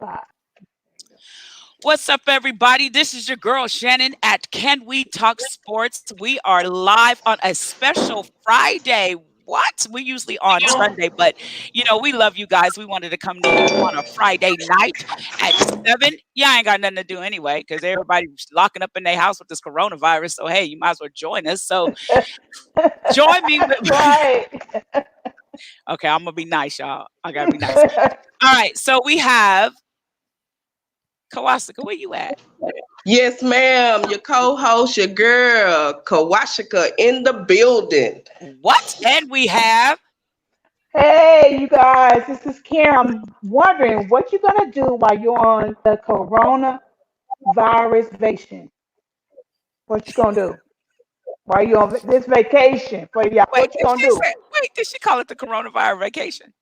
spot. What's up, everybody? This is your girl Shannon at Can We Talk Sports. We are live on a special Friday. What? We usually on Sunday, but we love you guys. We wanted to come to you on a Friday night at 7. Yeah, I ain't got nothing to do anyway because everybody's locking up in their house with this coronavirus. So, hey, you might as well join us. So, join me with. Right. Okay, I'm going to be nice, y'all. I got to be nice. All right, so we have Kawasaka. Where you at? Yes, ma'am. Your co-host, your girl, Kawashika in the building. What? And we have. Hey, you guys, this is Karen. I'm wondering what you're gonna do while you're on the coronavirus vacation. What you gonna do while you're on this vacation? For y'all, Wait, what you gonna do? did she call it the coronavirus vacation?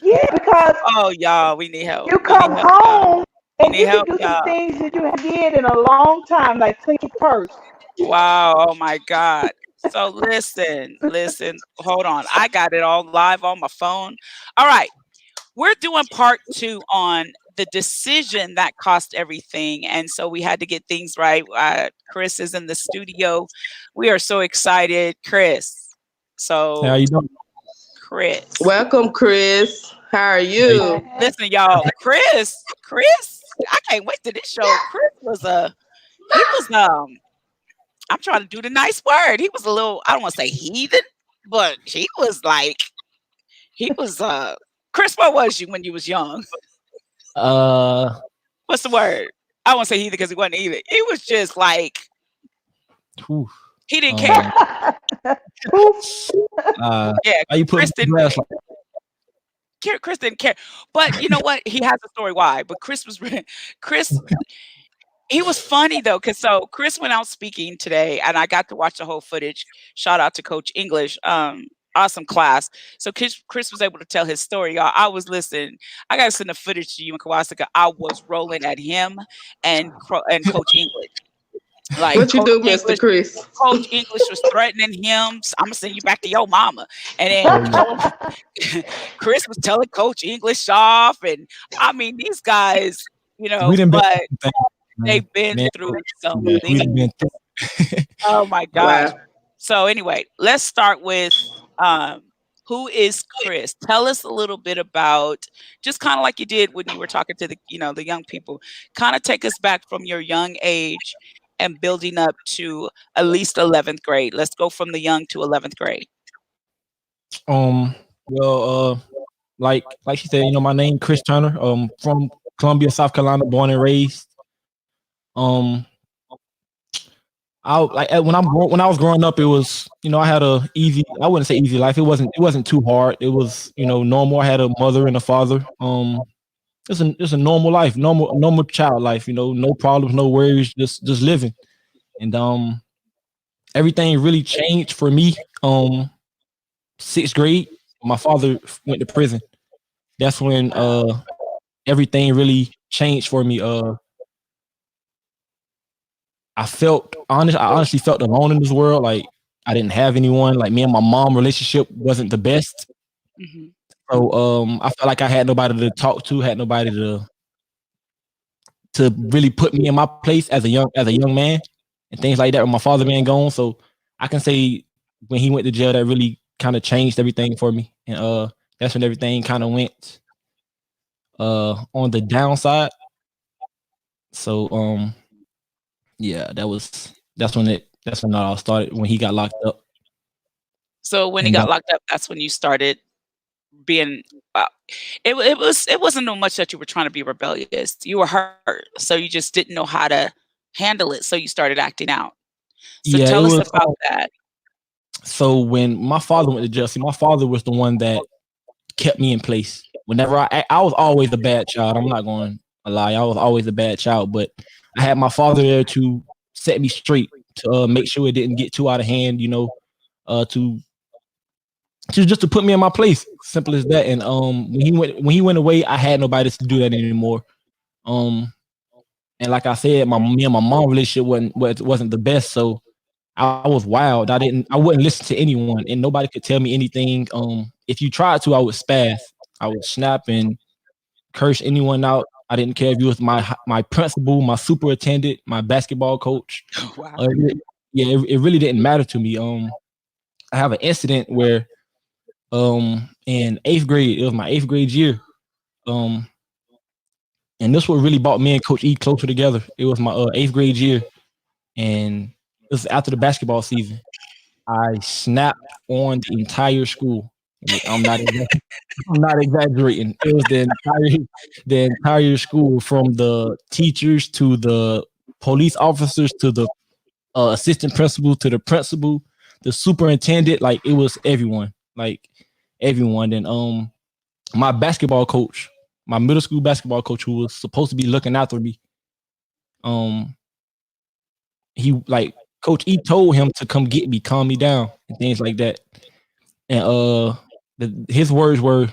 Yeah, because Oh, y'all, we need help. you We need come help, y'all. home We and need you can help, do some y'all. things that you haven't did in a long time, like clean your purse. Wow. Oh my God. So listen, hold on. I got it all live on my phone. All right. We're doing part 2 on the decision that cost everything. And so we had to get things right. Chris is in the studio. We are so excited. Chris. How So, you doing? Chris. Welcome, Chris. How are Hey, you? hey. Listen, y'all. Chris. I can't wait to this show. Chris was he was I'm trying to do the nice word. He was a little, I don't want to say heathen, but he was like, he was Chris, what was you when you was young? Uh, What's the word? I won't say heathen because he wasn't either. He was just like whew, he didn't care. Poof. Yeah, why you put me Chris on didn't blast like care. Chris didn't care. But you know what? He has a story why. But Chris, he was funny though, because so Chris went out speaking today, and I got to watch the whole footage. Shout out to Coach English. Awesome class. So Chris was able to tell his story, y'all. I was listening. I got to send the footage to you and Kawasaka. I was rolling at him and Coach English. Like What you Coach do, Mr. English, Chris? Coach English was threatening him. I'm gonna send you back to your mama. And then oh yeah. Chris was telling Coach English off, and I mean these guys, We didn't been but through some things, they've been man. through some Yeah, we things. done been through. Oh my gosh. Wow. So anyway, let's start with um who is Chris? Tell us a little bit about just kind of like you did when you were talking to the young people. Kind of take us back from your young age and building up to at least 11th grade. Let's go from the young to 11th grade. Um, well, like she said, my name Chris Turner. From Columbia, South Carolina, born and raised. Um, when I was growing up, it was I had a easy. I wouldn't say easy life. It wasn't too hard. It was normal. I had a mother and a father. It's a normal life, normal child life. No problems, no worries, just living. And everything really changed for me. 6th grade, my father went to prison. That's when everything really changed for me. I honestly felt alone in this world. Like I didn't have anyone. Like me and my mom relationship wasn't the best. Hmm. So I felt like I had nobody to talk to, had nobody to really put me in my place as a young man and things like that with my father being gone. So I can say when he went to jail, that really kind of changed everything for me. And that's when everything kind of went on the downside. So yeah, that's when it all started when he got locked up. So when he And got locked up, that's when you started being. Uh, it wasn't no much that you were trying to be rebellious. You were hurt, so you just didn't know how to handle it. So you started acting out. So yeah, it tell us was about that. so when my father went to jail, see, my father was the one that kept me in place. Whenever I was always a bad child. I'm not going to lie. I was always a bad child, but I had my father there to set me straight, to make sure it didn't get too out of hand, to just to put me in my place. Simple as that. And when he went away, I had nobody to do that anymore. Um and like I said, me and my mom relationship wasn't the best. So I was wild. I wouldn't listen to anyone, and nobody could tell me anything. If you tried to, I would spaz. I would snap and curse anyone out. I didn't care if you was my principal, my superintendent, my basketball coach. Wow. It really didn't matter to me. I have an incident where in 8th grade, it was my 8th grade year. And this what really brought me and Coach E closer together. It was my 8th grade year, and it was after the basketball season. I snapped on the entire school. I'm not exaggerating. It was the entire school, from the teachers to the police officers to the assistant principal to the principal, the superintendent. Like, it was everyone. Like, everyone. And my basketball coach, my middle school basketball coach, who was supposed to be looking after me, he, like, Coach E told him to come get me, calm me down, and things like that. And his words were,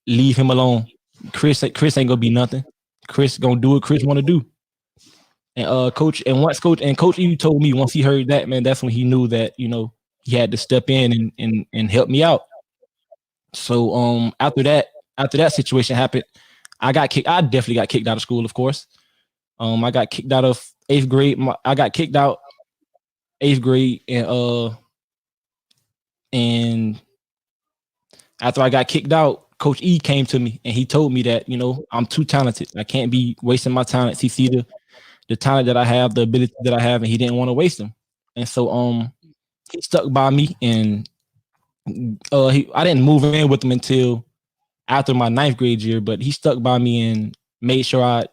"Leave him alone. Chris ain't gonna be nothing. Chris gonna do what Chris want to do." And Coach E told me, once he heard that, man, that's when he knew that, you know, he had to step in and help me out. So after that situation happened, I got kicked. I definitely got kicked out of school, of course. I got kicked out of 8th grade. I got kicked out 8th grade, and after I got kicked out, Coach E came to me and he told me that, you know, I'm too talented. I can't be wasting my talents. He see the talent that I have, the ability that I have, and he didn't want to waste them. And so he stuck by me, and I didn't move in with him until after my 9th grade year, but he stuck by me and made sure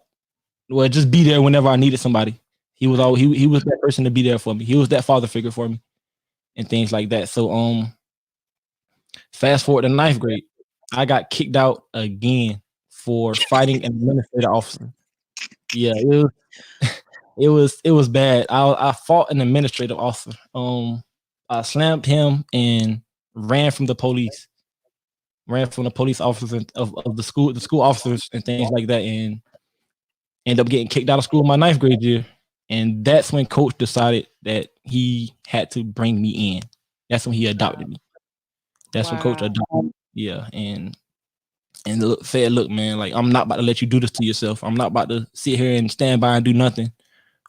just be there whenever I needed somebody. He was he was that person to be there for me. He was that father figure for me and things like that. So fast forward to 9th grade, I got kicked out again for fighting an administrative officer. Yeah, it was bad. I fought an administrative officer. I slammed him and ran from the police officers of the school officers and things like that, and ended up getting kicked out of school my 9th grade year. And that's when Coach decided that he had to bring me in. That's when he adopted me. That's when Coach adopted me. Yeah, and said, "Look, man, like, I'm not about to let you do this to yourself. I'm not about to sit here and stand by and do nothing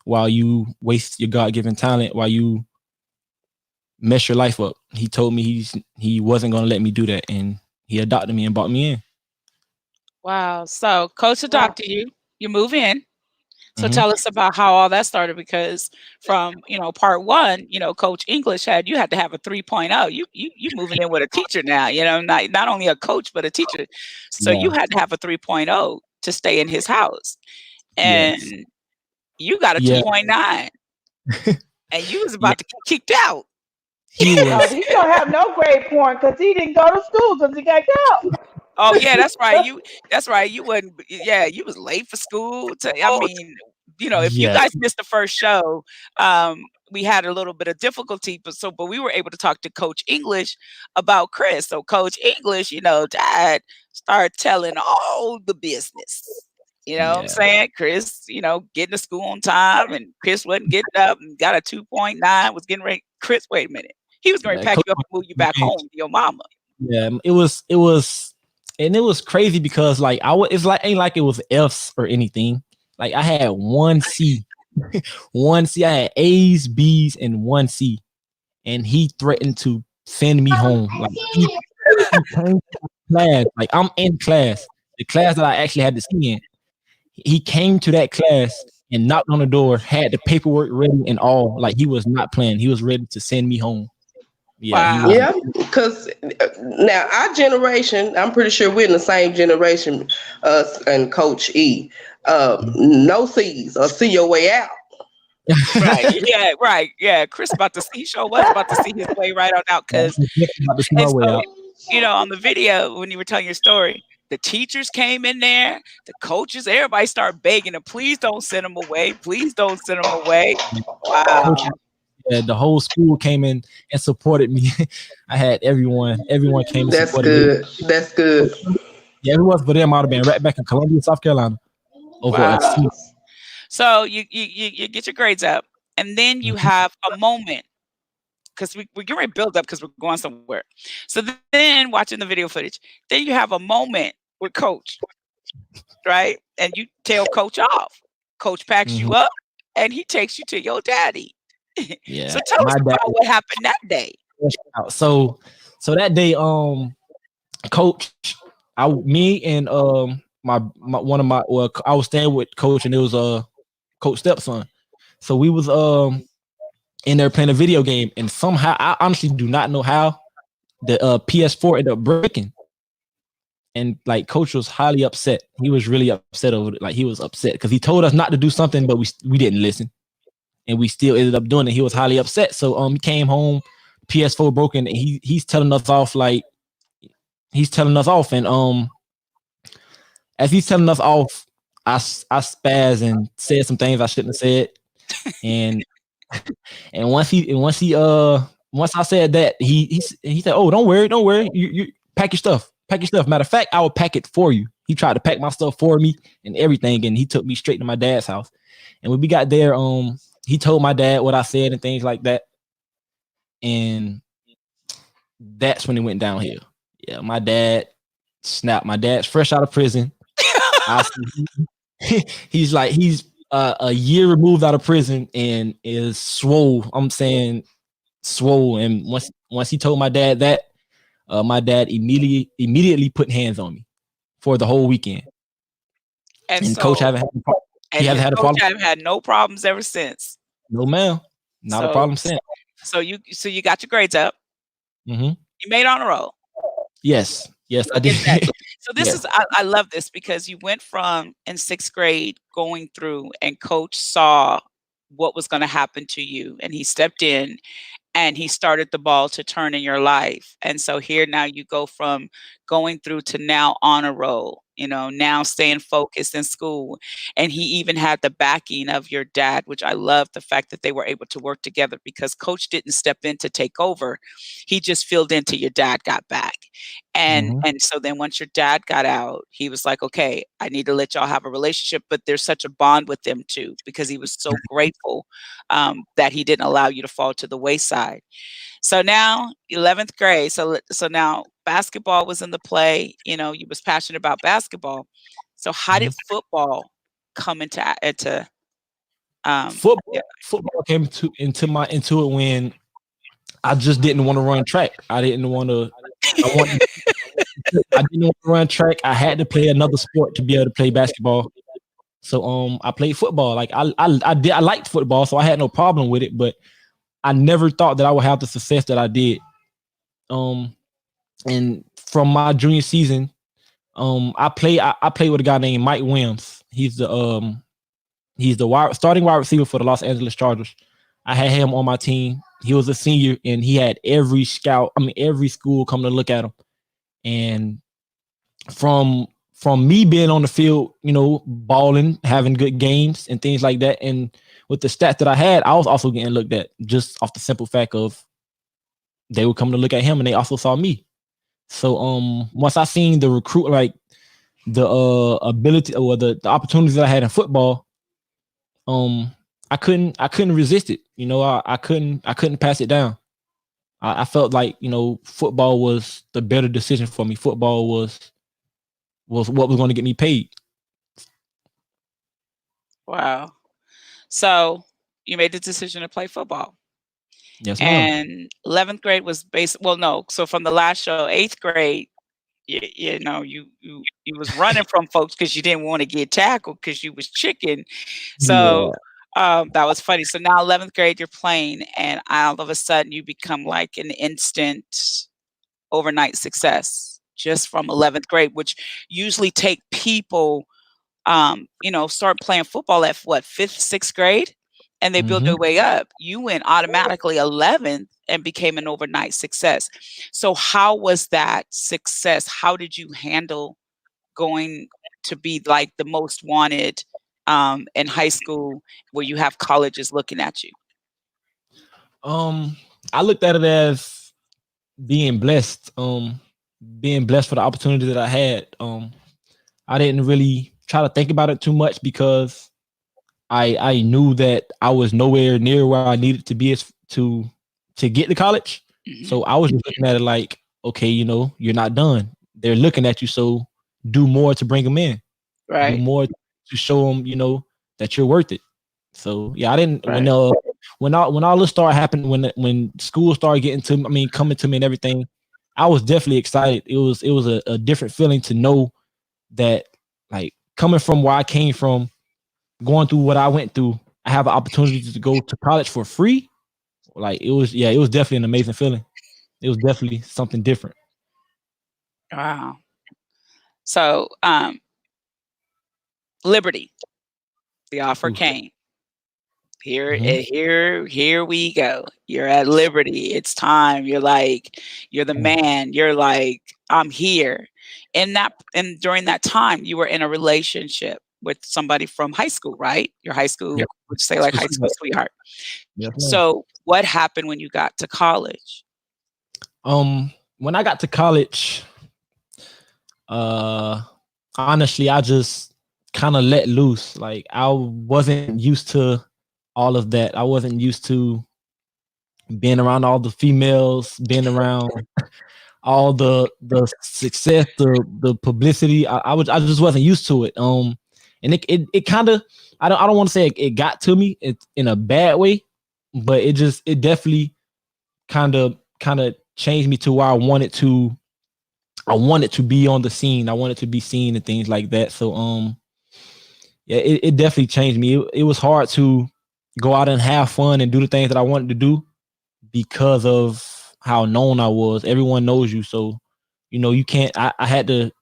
while you waste your God-given talent, while you mess your life up." He told me he wasn't going to let me do that, and he adopted me and brought me in. Wow. So Coach adopted you. You move in. So Mhm. tell us about how all that started, because from, you know, part one, you know, Coach English you had to have a 3.0. You moving in with a teacher now, you know, not only a coach, but a teacher. So you Yeah. had to have a 3.0 to stay in his house. And Yes. you got a Yeah. 2.9. And you was about to get kicked out. He No, was. he don't have no grade point because he didn't go to school because he got out. Oh yeah, that's right. That's right. You wasn't. Yeah, you was late for school. I mean, you know, if you Yes. guys missed the first show, we had a little bit of difficulty, but we were able to talk to Coach English about Chris. So Coach English, you know, Dad started telling all the business. You know what I'm Yeah. saying? Chris, you know, getting to school on time, and Chris wasn't getting up and got a 2.9, was getting ready. Chris, wait a minute. He was going to Yeah, pack Coach you up and move you back changed. home to your mama. Yeah, it was, and it was crazy because, like, it's like, ain't like it was F's or anything. Like, I had 1 C, 1 C. I had A's, B's, and 1 C, and he threatened to send me home. Like, he came to class. Like, I'm in class, the class that I actually had to see in. He came to that class and knocked on the door, had the paperwork ready and all. Like, he was not playing. He was ready to send me home. Yeah, he Wow. was. Yeah, because now our generation, I'm pretty sure we're in the same generation, us and Coach E. No C's or see your way out. Right. Yeah. Right. Yeah. Chris was about to see his way right on out. Because, About to see my and way so, out. you know, on the video when you were telling your story, the teachers came in there, the coaches, everybody started begging him, please don't send him away. Please don't send him away. Wow. Coach, yeah, the whole school came in and supported me. I had everyone came and That's supported me. good. That's good. Yeah, if it was for them, I'd have been right back in Columbia, South Carolina. Over Wow. a seat. So you get your grades up, and then you have a moment, because we're getting ready to build up because we're going somewhere. So then watching the video footage, then you have a moment with Coach. right? And you tell coach off. Coach packs you Mhm. up and he takes you to your daddy. Yeah, So tell us my dad. about what happened that day. So that day, coach, me and my one of my well, I was staying with coach, and it was coach stepson. So we was in there playing a video game, and somehow I honestly do not know how the PS4 ended up breaking. And like coach was highly upset. He was really upset over it. Like he was upset because he told us not to do something, but we didn't listen, and we still ended up doing it. He was highly upset. So he came home, PS4 broken, and he's telling us off like he's telling us off, and as he's telling us off, I spazzed and said some things I shouldn't have said, and and once I said that, he said, "Oh, don't worry, you pack your stuff, Matter of fact, I will pack it for you." He tried to pack my stuff for me and everything, and he took me straight to my dad's house. And when we got there, he told my dad what I said and things like that, and that's when it went downhill. Yeah, my dad snapped. My dad's fresh out of prison. He's a year removed out of prison and is swole. I'm saying swole. And once he told my dad that, my dad immediately put hands on me for the whole weekend. And And so coach haven't had and he hasn't had a coach problem. haven't had no problems ever since. No, ma'am, not a So problem since. so you got your grades up. Mm-hmm. You made honor roll. Yes, I Get that. did. So this Yes. is I love this because you went from in 6th grade going through and coach saw what was going to happen to you and he stepped in and he started the ball to turn in your life. And so here now you go from going through to now honor roll, now staying focused in school. And he even had the backing of your dad, which I love the fact that they were able to work together because coach didn't step in to take over. He just filled in till your dad got back. And Mhm. and so then once your dad got out, he was like, okay, I need to let y'all have a relationship, but there's such a bond with them too, because he was so grateful that he didn't allow you to fall to the wayside. So now 11th grade. So now basketball was in the play. You was passionate about basketball. So how did Mhm. football come into yeah. Football came into it when I just didn't want to run track. I didn't want to. I didn't want to run track. I had to play another sport to be able to play basketball. So I played football. Like I liked football, so I had no problem with it. But I never thought that I would have the success that I did. And from my junior season, I played with a guy named Mike Williams. He's the starting wide receiver for the Los Angeles Chargers. I had him on my team. He was a senior, and he had every school come to look at him. And from me being on the field, balling, having good games and things like that, and with the stats that I had, I was also getting looked at just off the simple fact of they would come to look at him, and they also saw me. So once I seen the recruit, like the ability or the opportunities that I had in football, I couldn't resist it. I couldn't pass it down. I felt like football was the better decision for me. Football was what was going to get me paid. Wow. So you made the decision to play football. Yes, ma'am. And 11th grade was no. So from the last show, 8th grade, you was running from folks because you didn't want to get tackled because you was chicken. So that was funny. So now 11th grade, you're playing, and all of a sudden you become like an instant overnight success just from 11th grade, which usually take people, start playing football at what, 5th, 6th grade, and they build their way up. You went automatically 11th and became an overnight success. So how was that success? How did you handle going to be like the most wanted in high school where you have colleges looking at you? I looked at it as being blessed. Being blessed for the opportunity that I had. I didn't really try to think about it too much because I knew that I was nowhere near where I needed to be to get to college. Mhm. So I was just looking at it like, okay, you're not done. They're looking at you, so do more to bring them in. Right. more to show them, that you're worth it. So yeah, I didn't Right. when all this started happening, when school started coming to me and everything, I was definitely excited. It was a different feeling to know that, like, coming from where I came from, going through what I went through, I have an opportunity to go to college for free. Like, it was definitely an amazing feeling. It was definitely something different. Wow. So, Liberty, the offer Ooh. came. Mhm. Here we go. You're at Liberty. It's time. You're like, you're the man. You're like, I'm here. And during that time, you were in a relationship with somebody from high school, right? Your high school, Yeah. would you say like high school sweetheart? Yes, ma'am. So what happened when you got to college? When I got to college, honestly, I just kind of let loose. Like, I wasn't used to all of that. I wasn't used to being around all the females, being around all the success, the publicity. I just wasn't used to it. And it kind of, I don't want to say it got to me. It's in a bad way, but it definitely kind of changed me to where I wanted to be on the scene. I wanted to be seen and things like that. So yeah, it definitely changed me. It was hard to go out and have fun and do the things that I wanted to do because of how known I was. Everyone knows you, so you can't. I had to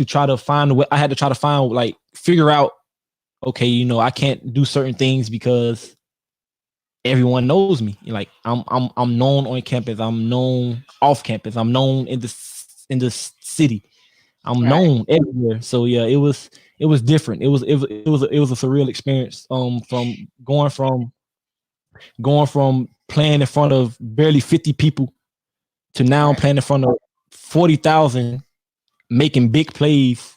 try to find a way. I had to try to find, like, figure out, okay, I can't do certain things because everyone knows me. Like, I'm known on campus. I'm known off campus. I'm known in the city. I'm Right. known everywhere. So yeah, it was different. It was a surreal experience. From going from playing in front of barely 50 people to now Right. playing in front of 40,000, making big plays,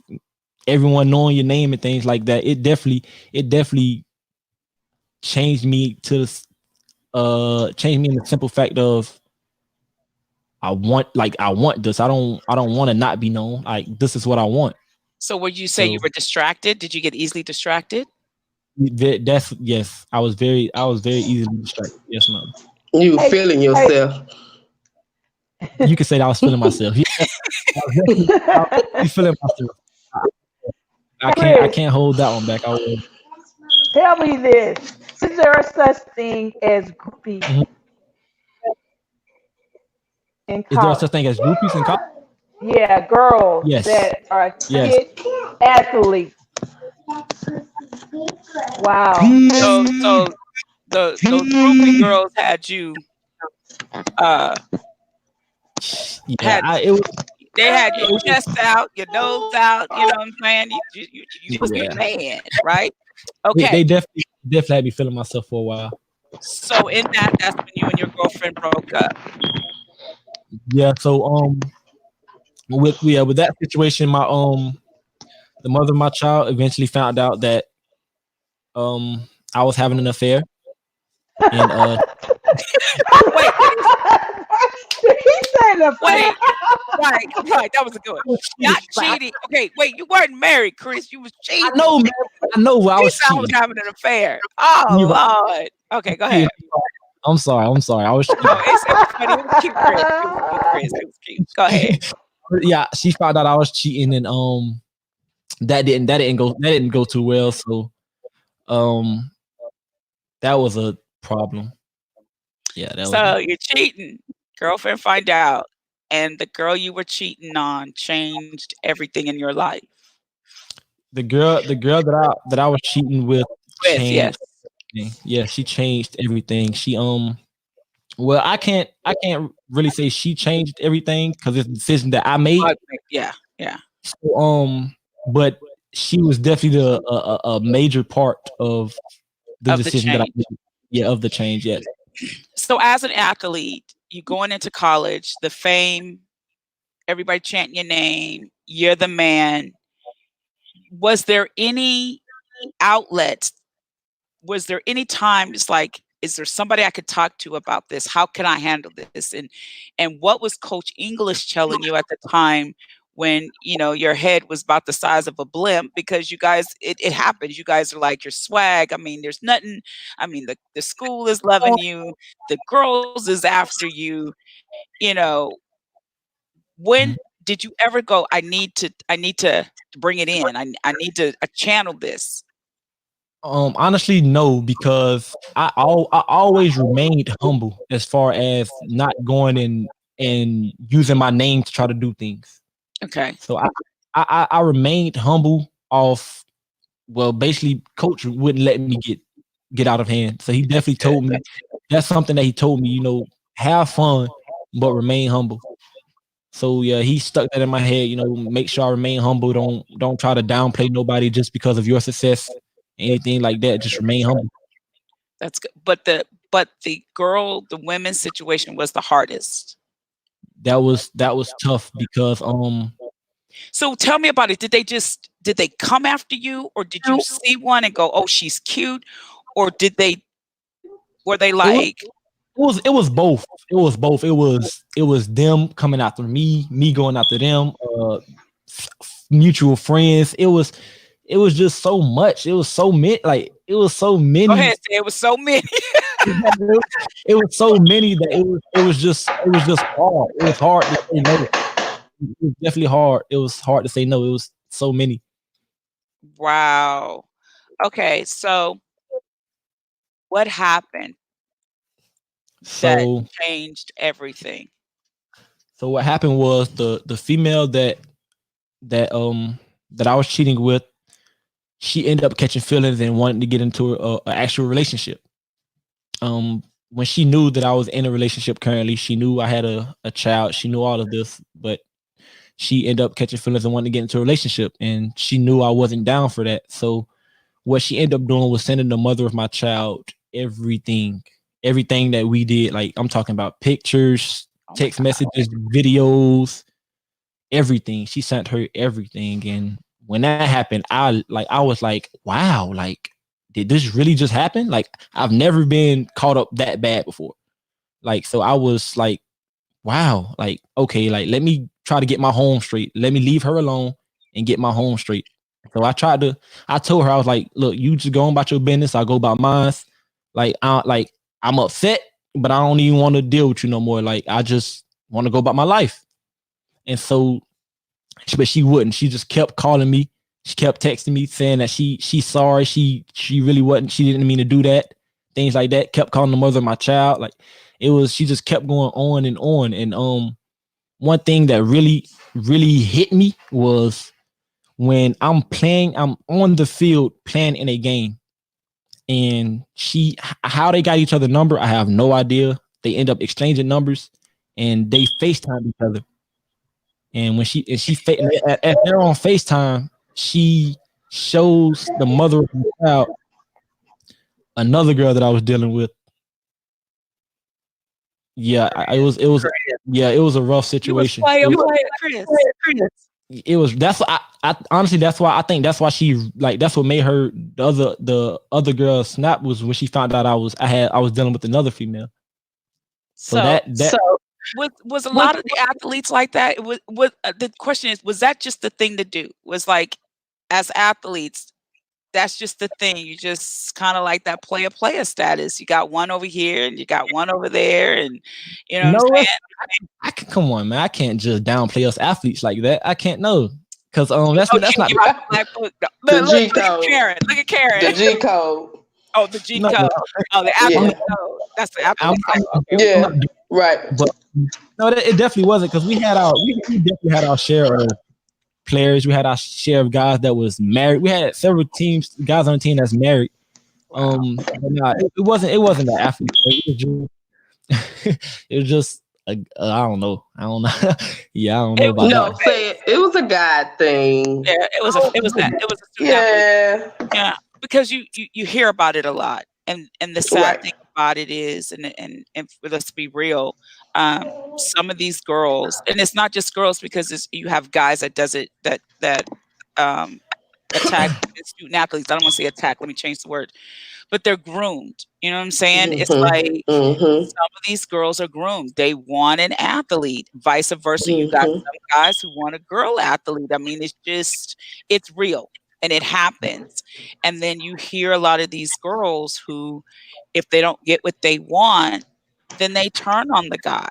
everyone knowing your name and things like that. It definitely changed me in the simple fact of, I want this. I don't want to not be known. Like, this is what I want. So would you say you So were distracted? Did you get easily distracted? that's yes. I was very easily distracted. Yes, ma'am. You Hey, feeling hey. yourself. You could say that I was feeling myself. Yeah, I was definitely feeling myself. I Chris, can't hold that one back. I was. tell me this. Is there a such thing as groupies Mhm. in Is there college? such thing as groupies in college? Yeah, girls Yes. that are Yes. kid athletes. Wow. So those groupie girls had you uh Yeah. had It was. they had your chest out, your nose out, you know what I'm saying? You was Yeah. the man, right? They Okay. definitely had me feeling myself for a while. So in that's when you and your girlfriend broke up. Yeah. So with that situation, my the mother of my child eventually found out that I was having an affair, and Wait, He said a wait. Right. That was a good one. Not Like, cheating. Okay, wait, you weren't married, Chris. You was cheating. I know, man. I know where I He was said I was cheating. having an affair. Oh You're right. Lord. Okay, go ahead. I'm sorry. I was cheating. No, it was funny. It was cute, Chris. It was cute, Chris. It was cute. Go ahead. Yeah, she found out I was cheating, and that didn't go too well. So that was a problem. Yeah, that was So you're cheating. Girlfriend find out. And the girl you were cheating on changed everything in your life. the girl that I was cheating with With, yes. changed everything. Yeah, she changed everything. She well, I can't really say she changed everything because it's a decision that I made. Yeah. So, but she was definitely a major part of the Of the decision that I change. made. Yeah, of the change. Yes. So as an athlete, you going into college, the fame, everybody chanting your name, you're the man. Was there any outlets? Was there any time it's like, is there somebody I could talk to about this? How can I handle this? And what was Coach English telling you at the time when your head was about the size of a blimp, because you guys, it happens. You guys are like your swag. I mean, there's nothing. I mean, the school is loving you, the girls is after you. You know, when Mhm. did you ever go, I need to bring it in. I need to channel this. Honestly, no, because I always remained humble as far as not going and using my name to try to do things. Okay. So I remained humble off. Well, basically, coach wouldn't let me get out of hand. So he definitely told me that's something that he told me. Have fun, but remain humble. So yeah, he stuck that in my head. Make sure I remain humble. Don't try to downplay nobody just because of your success, anything like that. Just remain humble. That's good. But the women's situation was the hardest. That was tough because So tell me about it. Did they come after you, or did you see one and go, "Oh, she's cute," or were they it was like, it was both. It was both. It was them coming after me going after them. Mutual friends. It was just so much. It was so many. Like it was so go many. ahead, say it was so many. It was so many that it was just hard. It was hard to say no. It was definitely hard. It was hard to say no. It was so many. Wow. Okay, so what happened that So changed everything? so what happened was the female that I was cheating with, she ended up catching feelings and wanting to get into a actual relationship. When she knew that I was in a relationship currently, she knew I had a child. She knew all of this, but she ended up catching feelings and wanting to get into a relationship, and she knew I wasn't down for that. So what she ended up doing was sending the mother of my child everything that we did. Like I'm talking about pictures, Oh my text God. messages, videos, everything. She sent her everything, and when that happened, I was like, wow, like did this really just happen? Like I've never been caught up that bad before. Like so, I was like, wow, like okay, like let me try to get my home straight. Let me leave her alone and get my home straight. So I told her, I was like, look, you just go on about your business. I'll go about mine. I'm upset, but I don't even want to deal with you no more. Like I just want to go about my life. And so, but she wouldn't. She just kept calling me. She kept texting me saying that she's sorry. She really wasn't. She didn't mean to do that. Things like that. Kept calling the mother of my child. Like it was. She just kept going on and on. And one thing that really hit me was when I'm on the field playing in a game, and how they got each other number, I have no idea. They end up exchanging numbers, and they FaceTime each other. And when as they're on FaceTime, she shows the mother of the child another girl that I was dealing with. Yeah, it was a rough You was situation. playing, Chris. It was that's why I honestly that's why I think that's why she like that's what made her the other girl snap was when she found out I was dealing with another female. So So that was a lot of the athletes like that? The question is, was that just the thing to do? Was like, as athletes, that's just the thing. You just kind of like that player status. You got one over here and you got one over there, and you know what no, I'm saying? I can come on, man. I can't just downplay us athletes like that. I can't know because that's Oh, not you got the black book. The Look, G look at code. Karen. Look at The Karen. G code. Oh, the G no, code. Oh, the Yeah. athlete code. That's the athlete code. Okay. Yeah. Right. but no, it definitely wasn't because we definitely had our share of players. We had our share of guys that was married. We had several guys on the team that's married. Wow. But nah, it wasn't the athlete. It was just I don't know. Yeah, I don't know about No, that. say it was a God thing. Yeah, it was a student athlete. Yeah. Yeah, because you hear about it a lot, and the sad Right. thing about it is, and let's be real, some of these girls, and it's not just girls, because you have guys that attack student athletes. I don't want to say attack. Let me change the word. but they're groomed. You know what I'm saying? It's Mm-hmm. like Mm-hmm. some of these girls are groomed. They want an athlete. Vice versa, you got Mm-hmm. some guys who want a girl athlete. I mean, it's real and it happens. And then you hear a lot of these girls who, if they don't get what they want, then they turn on the guy.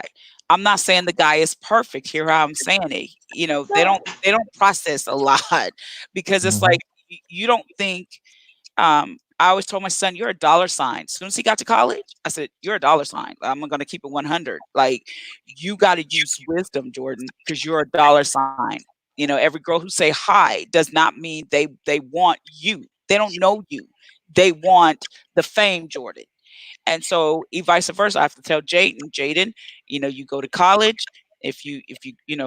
I'm not saying the guy is perfect. Hear how I'm saying it. You know, they don't process a lot because it's Mhm. like you don't think I always told my son, "You're a dollar sign." As soon as he got to college, I said, "You're a dollar sign. I'm gonna keep it 100. Like, you got to use wisdom, Jordan, because you're a dollar sign. You know, every girl who say hi does not mean they want you. They don't know you. They want the fame, Jordan. And so, vice versa, I have to tell Jaden, you know, you go to college. If you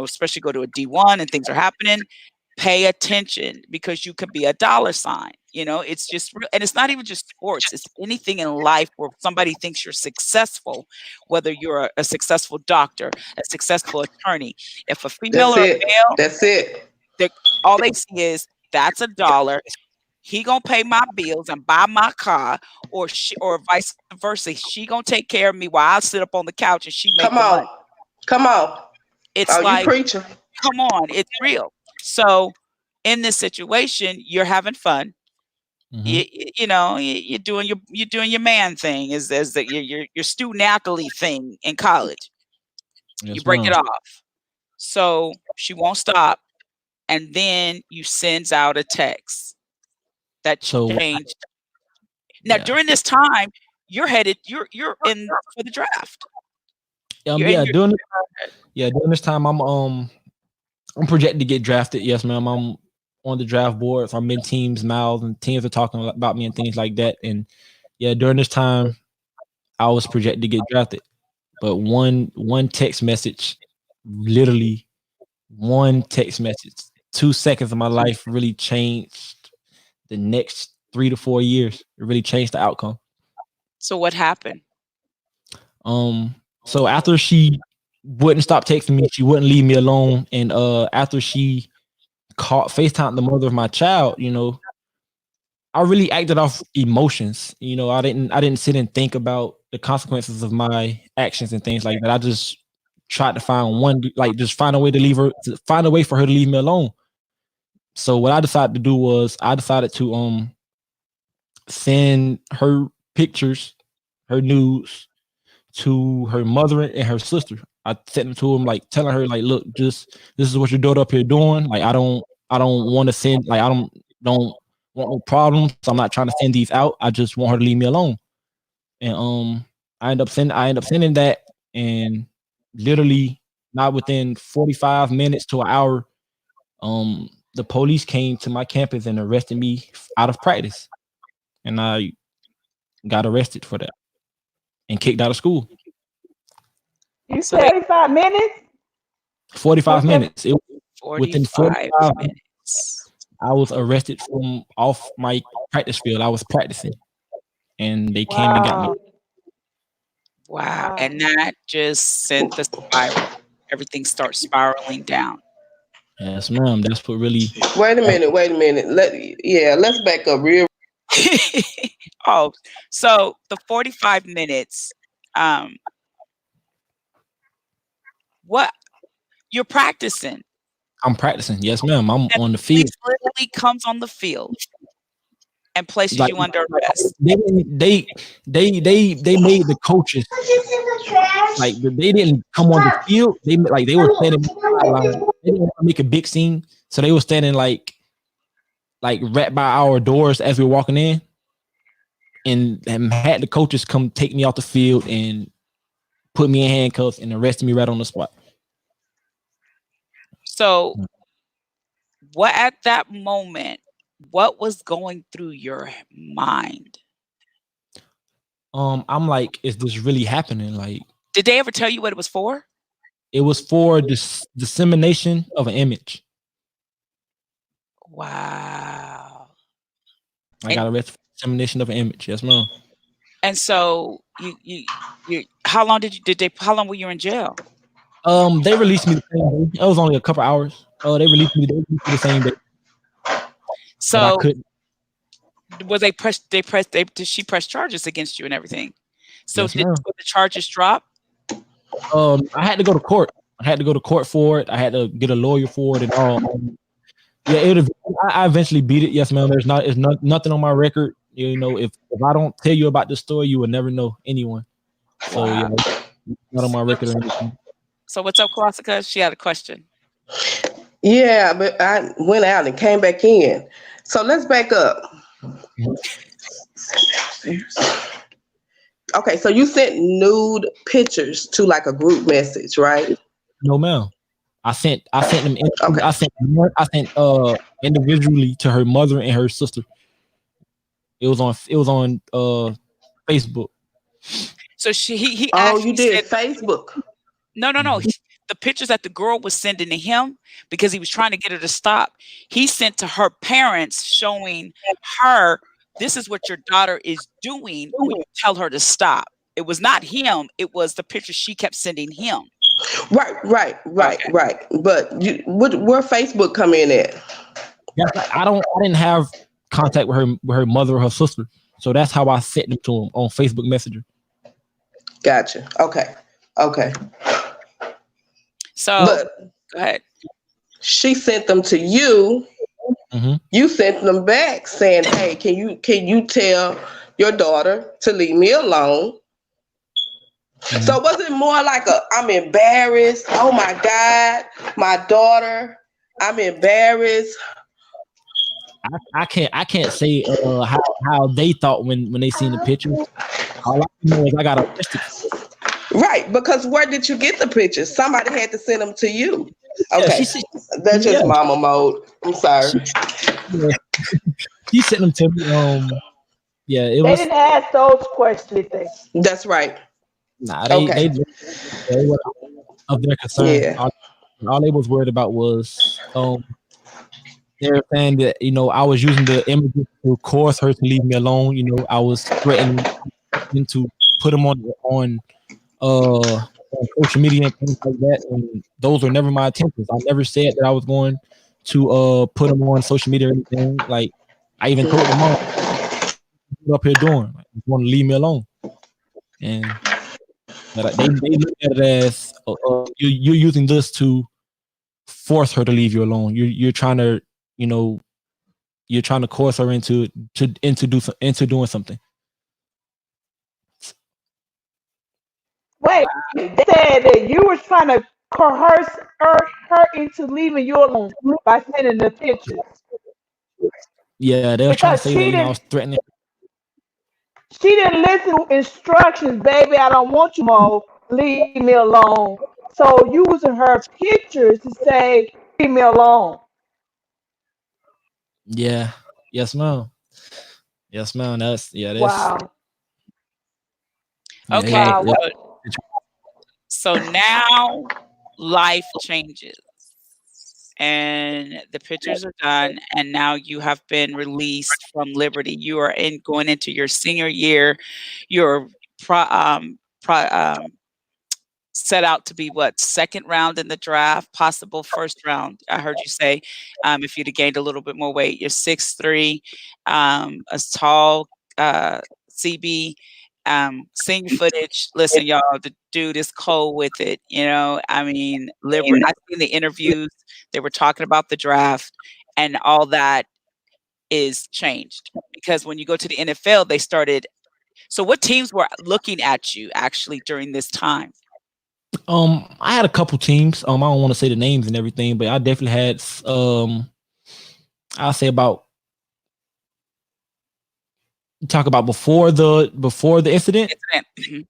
especially go to a D1 and things are happening, pay attention because you could be a dollar sign. You know, it's just real, and it's not even just sports. It's anything in life where somebody thinks you're successful, whether you're a successful doctor, a successful attorney. If a female That's or a it. male, That's it. all they see is that's a dollar. He gonna pay my bills and buy my car, or vice versa. She gonna take care of me while I sit up on the couch and she make Come the money. on. Come on. It's Oh, you like, preaching. come on, it's real. So in this situation, you're having fun. Mhm. You're doing your man thing, is that your student athlete thing in college. You Yes, break it ma'am. off. So she won't stop, and then you sends out a text that So changed. Now yeah, during this time, you're in for the draft. You're in yeah. your During this time, I'm projected to get drafted. Yes, ma'am. I'm on the draft board. So I'm in teams' mouths, and teams are talking about me and things like that. And yeah, during this time, I was projected to get drafted. But one text message, literally one text message, 2 seconds of my life really changed the next 3 to 4 years. It really changed the outcome. So what happened? So after she wouldn't stop texting me, she wouldn't leave me alone, and after she called FaceTime the mother of my child, I really acted off emotions. I didn't sit and think about the consequences of my actions and things like that. I just tried to just find a way to find a way for her to leave me alone. So what I decided to do was I decided to send her pictures, her nudes, to her mother and her sister. I sent them to them, like telling her, like, look, just this is what your daughter up here doing. Like, I don't want to send, like, don't want no problems. So I'm not trying to send these out. I just want her to leave me alone. And I end up sending that, and literally not within 45 minutes to an hour, the police came to my campus and arrested me out of practice, and I got arrested for that and kicked out of school. You So said they 45 minutes? 45 Okay. minutes. Within 45 45 minutes, minutes. I was arrested from off my practice field. I was practicing, and they came and got me. Wow. Wow. Wow. And that just sent the spiral. Everything starts spiraling down. Yes, ma'am. That's what really. Wait a minute. Let's back up real. Oh, so the 45 minutes, what you're practicing. I'm practicing. Yes, ma'am. I'm And on the the field. police literally comes on the field and places Like you under arrest. they made the coaches, like, they didn't come on the field. They were standing on the sideline. They didn't want to make a big scene, so they were standing like right by our doors as we were walking in, and had the coaches come take me off the field and put me in handcuffs and arrested me right on the spot. So what at that moment, what was going through your mind? I'm like, is this really happening? Like, Did they ever tell you what it was for? it was for dissemination of an image. Wow. I got arrested for dissemination of an image. Yes, ma'am. And so you how long were you in jail? They released me the same day. It was only a couple hours. They released me the same day. But I So couldn't. Was they pressed? Did she press charges against you and everything? So Yes, did ma'am. the charges drop? I had to go to court. I had to go to court for it. I had to get a lawyer for it and all. Yeah, I eventually beat it. Yes, ma'am. It's nothing on my record. You know, if I don't tell you about the story, you will never know anyone. So yeah, not on my record or anything. So what's up, Classica? She had a question. Yeah, but I went out and came back in. So let's back up. Okay, so you sent nude pictures to like a group message, right? No, ma'am. I sent them. Okay. I sent individually to her mother and her sister. It was on Facebook. So he Oh, actually you did said, Facebook. no. The pictures that the girl was sending to him because he was trying to get her to stop. He sent to her parents showing her, this is what your daughter is doing when you tell her to stop. It was not him. It was the pictures she kept sending him. Right. Okay. But where Facebook come in at? Yeah, I didn't have contact with her mother or her sister, so that's how I sent them to him on Facebook Messenger. Gotcha. Okay. So But go ahead. she sent them to you. Mm-hmm. You sent them back saying, "Hey, can you tell your daughter to leave me alone?" Mm-hmm. So was it more like I'm embarrassed? Oh my God, my daughter, I'm embarrassed. I can't say how they thought when they seen the pictures. All I know is I got arrested. Right, because where did you get the pictures? Somebody had to send them to you. Okay, that's just mama mode. I'm sorry. She sent them to me. Yeah, They didn't ask those questions, did they? That's right. Nah, they were of their concern. Yeah. All they was worried about was they were saying that I was using the images to coerce her to leave me alone. I was threatening to put them on social media and things like that, and those were never my intentions. I never said that I was going to put them on social media or anything. Like I even told them, "Mom, what up here doing? Like, you want to leave me alone?" And they look at it as you're using this to force her to leave you alone. You're trying to you're trying to coerce her into doing something. Wait, they said that you were trying to coerce her into leaving you alone by sending the pictures. Yeah, they were trying to Because say that I was threatening. she didn't listen to instructions, baby. I don't want you more. Leave me alone. So using her pictures to say, leave me alone. Yeah. Yes, ma'am. Yes, ma'am. That's Wow. Okay. Wow. So now life changes and the pictures are done, and now you have been released from Liberty. You are going into your senior year. You're set out to be second round in the draft, possible first round. I heard you say if you'd have gained a little bit more weight. You're 6'3", a tall CB. Seeing footage, listen, y'all, the dude is cold with it. I mean, Liberty. I've seen the interviews. They were talking about the draft, and all that is changed because when you go to the NFL, they started. So, what teams were looking at you actually during this time? I had a couple teams. I don't want to say the names and everything, but I definitely had. I'll say about. Talk about before the incident. Mm-hmm.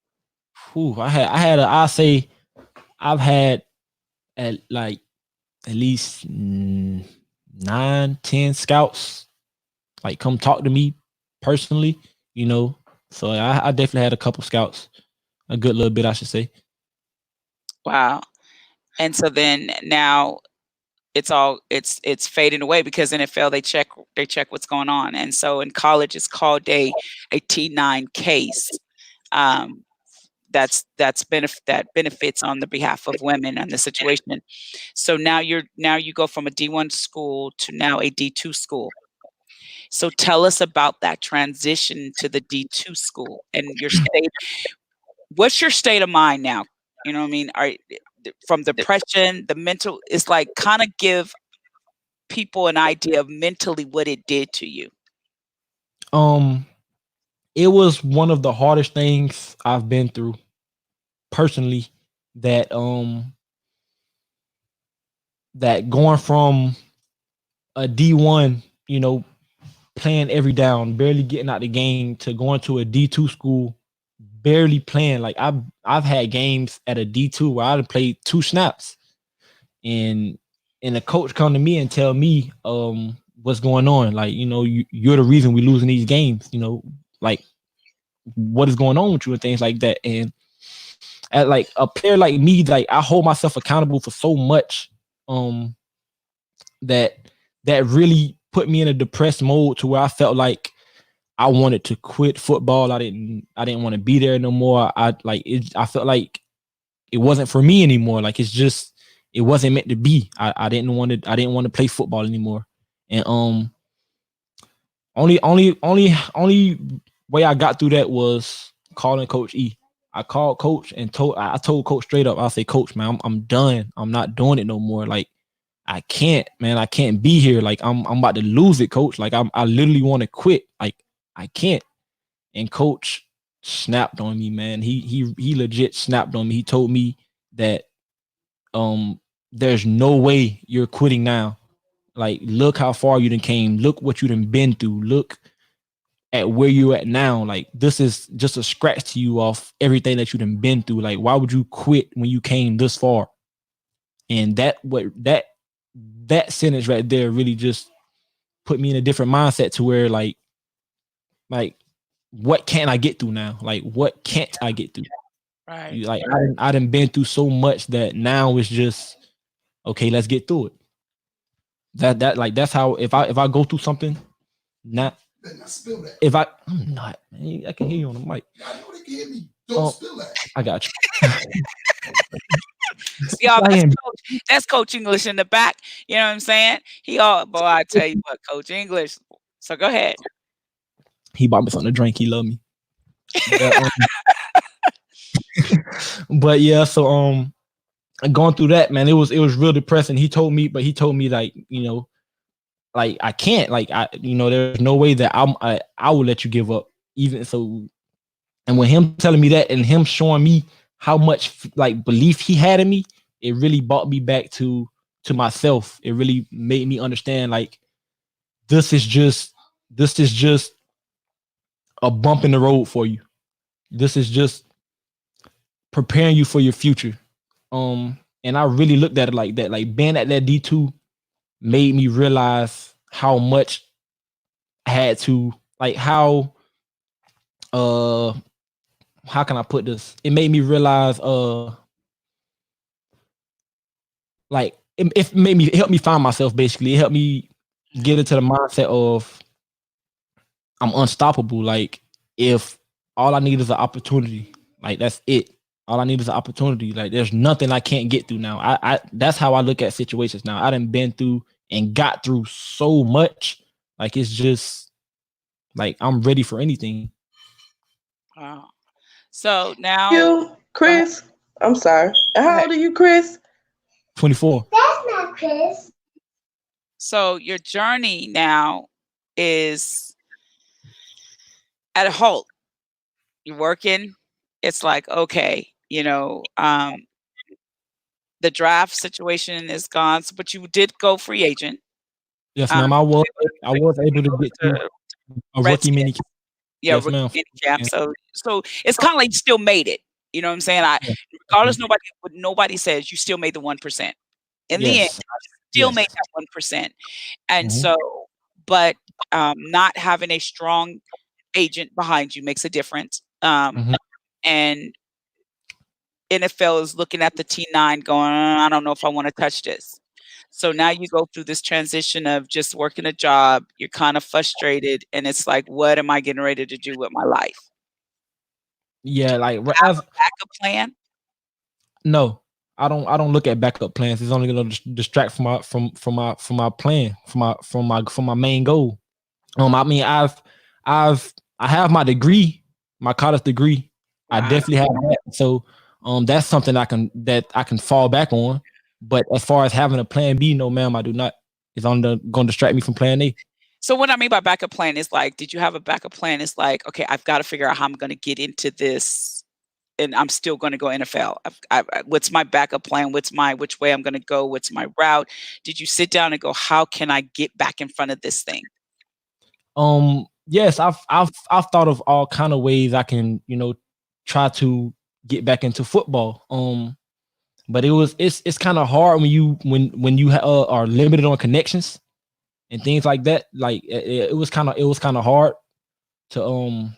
I've had at least 9-10 scouts like come talk to me personally, so I definitely had a couple scouts, a good little bit, I should say. Wow. And so then now it's fading away because NFL they check what's going on, and so in college it's called a T9 case. That benefits on the behalf of women and the situation. So now you go from a D1 school to now a D2 school. So tell us about that transition to the D2 school and your state. What's your state of mind now? You know what I mean? From depression, the mental, it's like kind of give people an idea of mentally what it did to you. It was one of the hardest things I've been through personally. That that going from a D1, playing every down, barely getting out the game, to going to a D2 school, barely playing. Like I've had games at a D2 where I'd played 2 snaps, and the coach come to me and tell me what's going on. Like, you're the reason we losing these games. Like, what is going on with you and things like that. And at like a player like me, like I hold myself accountable for so much that really put me in a depressed mode to where I felt like I wanted to quit football. I didn't want to be there no more. I felt like it wasn't for me anymore. Like it wasn't meant to be. I didn't want to play football anymore. And only way I got through that was calling Coach E. I called Coach and told Coach straight up, I'll say, Coach, man, I'm done. I'm not doing it no more. Like, I can't be here. Like, I'm about to lose it, Coach. Like, I literally want to quit. Like, I can't. And Coach snapped on me, man. He legit snapped on me. He told me that there's no way you're quitting now. Like, look how far you done came. Look what you done been through. Look at where you're at now. Like, this is just a scratch to you off everything that you done been through. Like, why would you quit when you came this far? And that sentence right there really just put me in a different mindset to where like what can't I get through now? Like, what can't I get through? Right. Like, I done been through so much that now it's just, okay, let's get through it. That's how, if I go through something, not if I'm not, man, I can hear you on the mic. I know they can hear me. Don't spill that. I got you. Y'all, that's Coach English in the back. You know what I'm saying? Boy, I tell you what, Coach English. So go ahead. He bought me something to drink. He loved me. But yeah, so going through that, man, it was real depressing. He told me like, like I can't, like there's no way that I will let you give up. Even so, and when him telling me that and him showing me how much like belief he had in me, it really brought me back to myself. It really made me understand like this is just a bump in the road for you. This is just preparing you for your future. And I really looked at it like that. Like, being at that D2 made me realize how much I had to, like, how can I put this? It made me realize like it made me, it helped me find myself. Basically, it helped me get into the mindset of I'm unstoppable. Like, if all I need is an opportunity, like, that's it. All I need is an opportunity. Like, there's nothing I can't get through now. I that's how I look at situations now. I done been through and got through so much. Like, it's just like I'm ready for anything. Wow. So now, You, Chris. I'm sorry. How old are you, Chris? 24. That's not Chris. so your journey now is at a halt. You're working. It's like, okay, the draft situation is gone, but you did go free agent. Yes, ma'am. I was able to get to a rookie mini. Yeah, Yes, ma'am. rookie camp. Yeah. So it's kind of like you still made it. You know what I'm saying? Regardless, nobody says, you still made the 1%. In the end, Yes. you still Yes. made that 1%. And Mhm. so, but not having a strong agent behind you makes a difference. Mhm. And NFL is looking at the T9 going, I don't know if I want to touch this. So now you go through this transition of just working a job. You're kind of frustrated, and it's like, what am I getting ready to do with my life? Yeah, like Have a backup plan? no, I don't look at backup plans. It's only gonna distract from my plan, from my main goal. I mean, I have my degree, my college degree. I Wow. definitely have that. So, that's something I can fall back on. But as far as having a plan B, no, ma'am, I do not. It's going to distract me from plan A. So what I mean by backup plan is like, did you have a backup plan? It's like, okay, I've got to figure out how I'm going to get into this, and I'm still going to go NFL. What's my backup plan? Which way I'm going to go? What's my route? Did you sit down and go, how can I get back in front of this thing? Yes, I've thought of all kind of ways I can, try to get back into football. But it's kind of hard when you are limited on connections and things like that. Like it was kind of hard to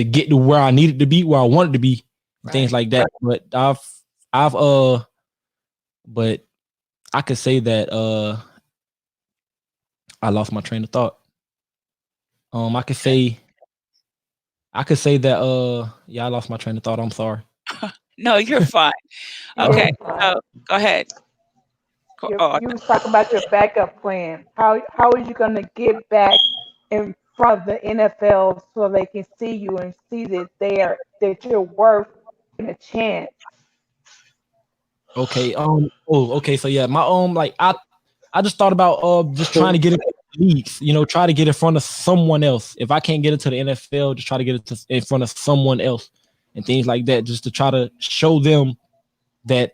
get to where I needed to be, where I wanted to be, things like that. But but I could say that I lost my train of thought. I could say that I lost my train of thought. I'm sorry. No, you're fine. Okay, so go ahead. You was talking about your backup plan. How are you going to get back in front of the NFL so they can see you and see that you're worth a chance? Okay. Okay. So yeah, my like I just thought about just trying to get into leagues. Try to get in front of someone else. If I can't get into the NFL, just try to get in front of someone else and things like that, just to try to show them that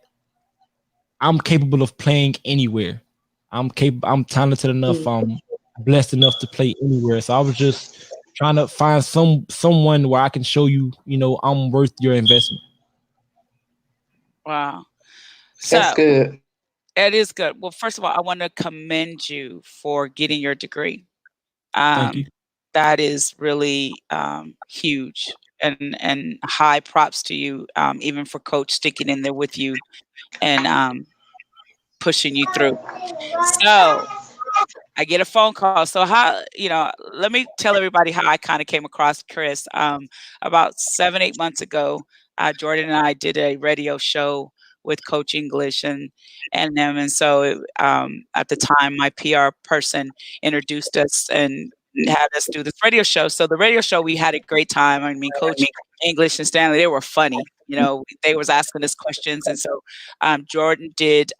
I'm capable of playing anywhere. I'm talented enough. I'm blessed enough to play anywhere. So I was just trying to find someone where I can show you, I'm worth your investment. Wow. That's good. It is good. Well, first of all, I want to commend you for getting your degree. Thank you. That is really huge, and high props to you, even for Coach sticking in there with you and pushing you through. So I get a phone call. So let me tell everybody how I kind of came across Chris. About 7-8 months ago, Jordan and I did a radio show with Coach English and them. And so at the time, my PR person introduced us and had us do this radio show. So the radio show, we had a great time. I mean, Coach English and Stanley, they were funny. They was asking us questions. And so Jordan did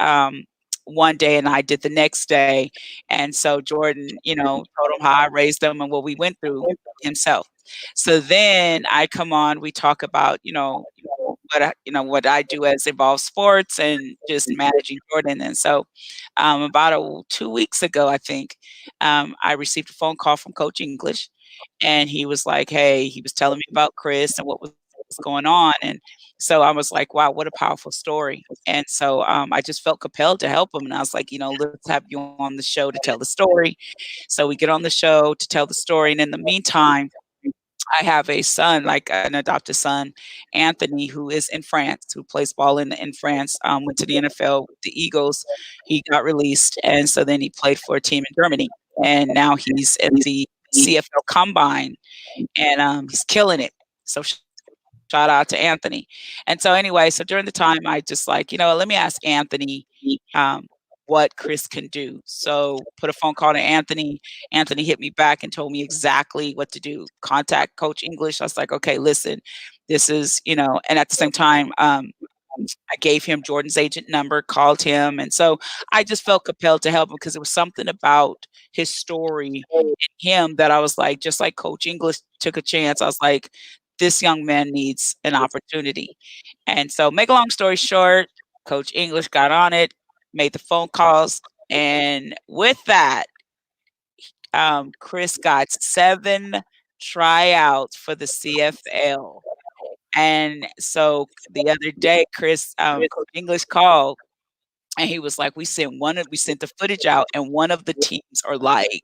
one day and I did the next day. And so Jordan, told him how I raised them and what we went through himself. So then I come on, we talk about, what I do as involves sports and just managing Jordan. And so about 2 weeks ago, I think, I received a phone call from Coach English, and he was like, hey, he was telling me about Chris and what was going on. And so I was like, wow, what a powerful story. And so I just felt compelled to help him. And I was like, let's have you on the show to tell the story. So we get on the show to tell the story. And in the meantime, I have a son, like an adopted son, Anthony, who is in France, who plays ball in France, went to the NFL, the Eagles. He got released. And so then he played for a team in Germany. And now he's in the CFL Combine, and he's killing it. So shout out to Anthony. And so anyway, so during the time, I just like, let me ask Anthony what Chris can do. So put a phone call to Anthony. Anthony hit me back and told me exactly what to do. Contact Coach English. I was like, okay, listen, this is, and at the same time, I gave him Jordan's agent number, called him. And so I just felt compelled to help him because it was something about his story and him that I was like, just like Coach English took a chance, I was like, this young man needs an opportunity. And so make a long story short, Coach English got on it, made the phone calls. And with that, Chris got 7 tryouts for the CFL. And so the other day, Chris, Coach English called, and he was like, we sent the footage out, and one of the teams are like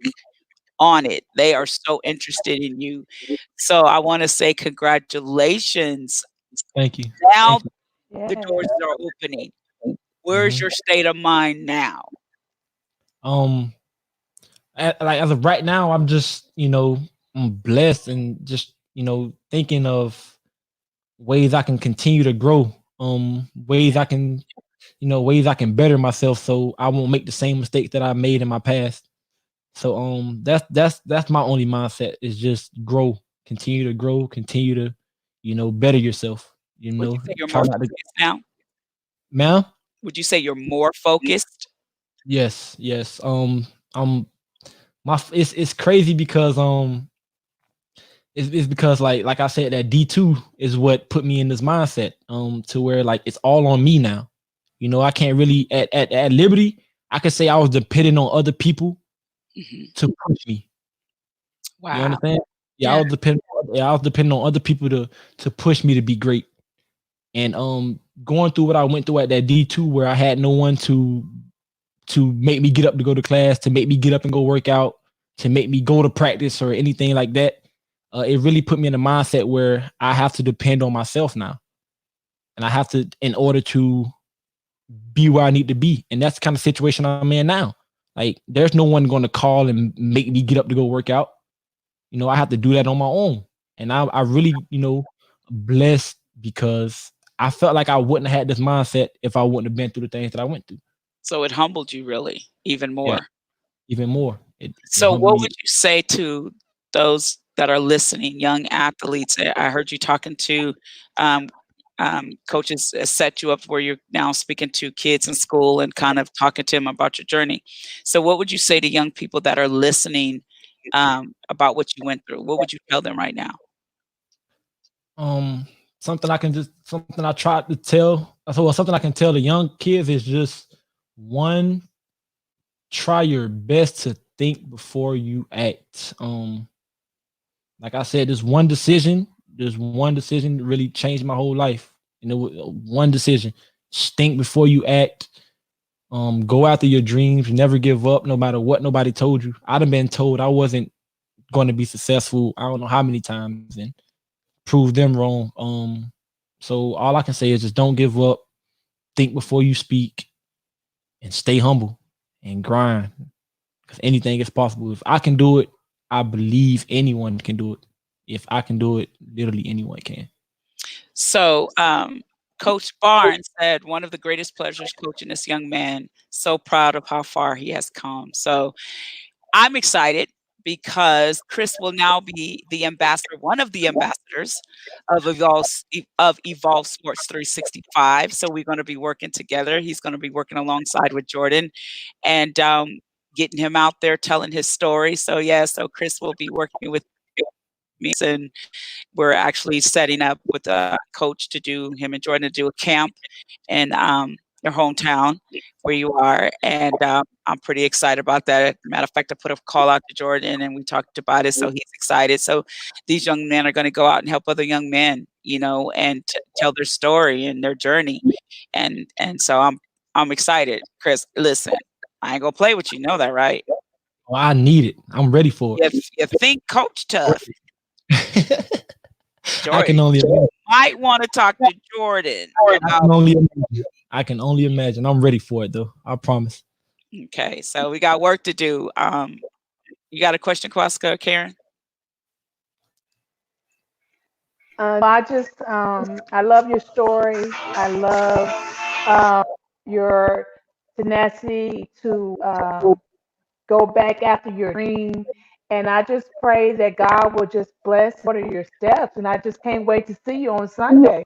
on it. They are so interested in you. So I want to say congratulations. Thank you. Now Thank you. the doors are opening. Where's your state of mind now? As of right now, I'm just, I'm blessed and just, thinking of ways I can continue to grow. Ways I can better myself so I won't make the same mistakes that I made in my past. So that's my only mindset is just continue to, better yourself. Would you say you're Try more not to, focused now? ma'am. Would you say you're more focused? Yes, yes. Um, it's crazy because it's because like I said, that D2 is what put me in this mindset to where like it's all on me now. I can't really at Liberty. I could say I was depending on other people Mhm. to push me. You Wow. understand? Yeah, Yeah. I was depending on other people to push me to be great. And going through what I went through at that D2 where I had no one to make me get up to go to class, to make me get up and go work out, to make me go to practice or anything like that. It really put me in a mindset where I have to depend on myself now. And I have to, in order to be where I need to be. And that's the kind of situation I'm in now. Like, there's no one going to call and make me get up to go work out. I have to do that on my own. And I really, blessed because I felt like I wouldn't have had this mindset if I wouldn't have been through the things that I went through. So it humbled you really even Yeah, more. even more. It So humbled what me. would you say to those that are listening, young athletes? I heard you talking to coaches set you up where you're now speaking to kids in school and kind of talking to them about your journey. So what would you say to young people that are listening about what you went through? What would you tell them right now? Something I tried to tell. So something I can tell the young kids is just one, try your best to think before you act. Like I said, this one decision really changed my whole life. One decision. Just think before you act. Go after your dreams. Never give up, no matter what nobody told you. I'd have been told I wasn't going to be successful. I don't know how many times, and prove them wrong. So all I can say is just don't give up. Think before you speak, and stay humble and grind. Because anything is possible. If I can do it, I believe anyone can do it. If I can do it, literally anyone can. So Coach Barnes said, one of the greatest pleasures coaching this young man. So proud of how far he has come. So I'm excited because Chris will now be the ambassador, one of the ambassadors of Evolve Sports 365. So we're going to be working together. He's going to be working alongside with Jordan and getting him out there telling his story. So so Chris will be working with me, and we're actually setting up with a coach to do him and Jordan to do a camp in your hometown where you are. And I'm pretty excited about that. Matter of fact, I put a call out to Jordan and we talked about it. So he's excited. So these young men are going to go out and help other young men, and tell their story and their journey. And so I'm excited. Chris, listen, I ain't gonna play with you. You know that, right? Well, I need it. I'm ready for it. If you think Coach Tough, I can only imagine. might want to talk to Jordan. I can only imagine. I'm ready for it, though. I promise. Okay, so we got work to do. You got a question, Kwaska, Karen? I love your story. I love your tenacity to go back after your dream. And I just pray that God will just bless what are your steps. And I just can't wait to see you on Sunday.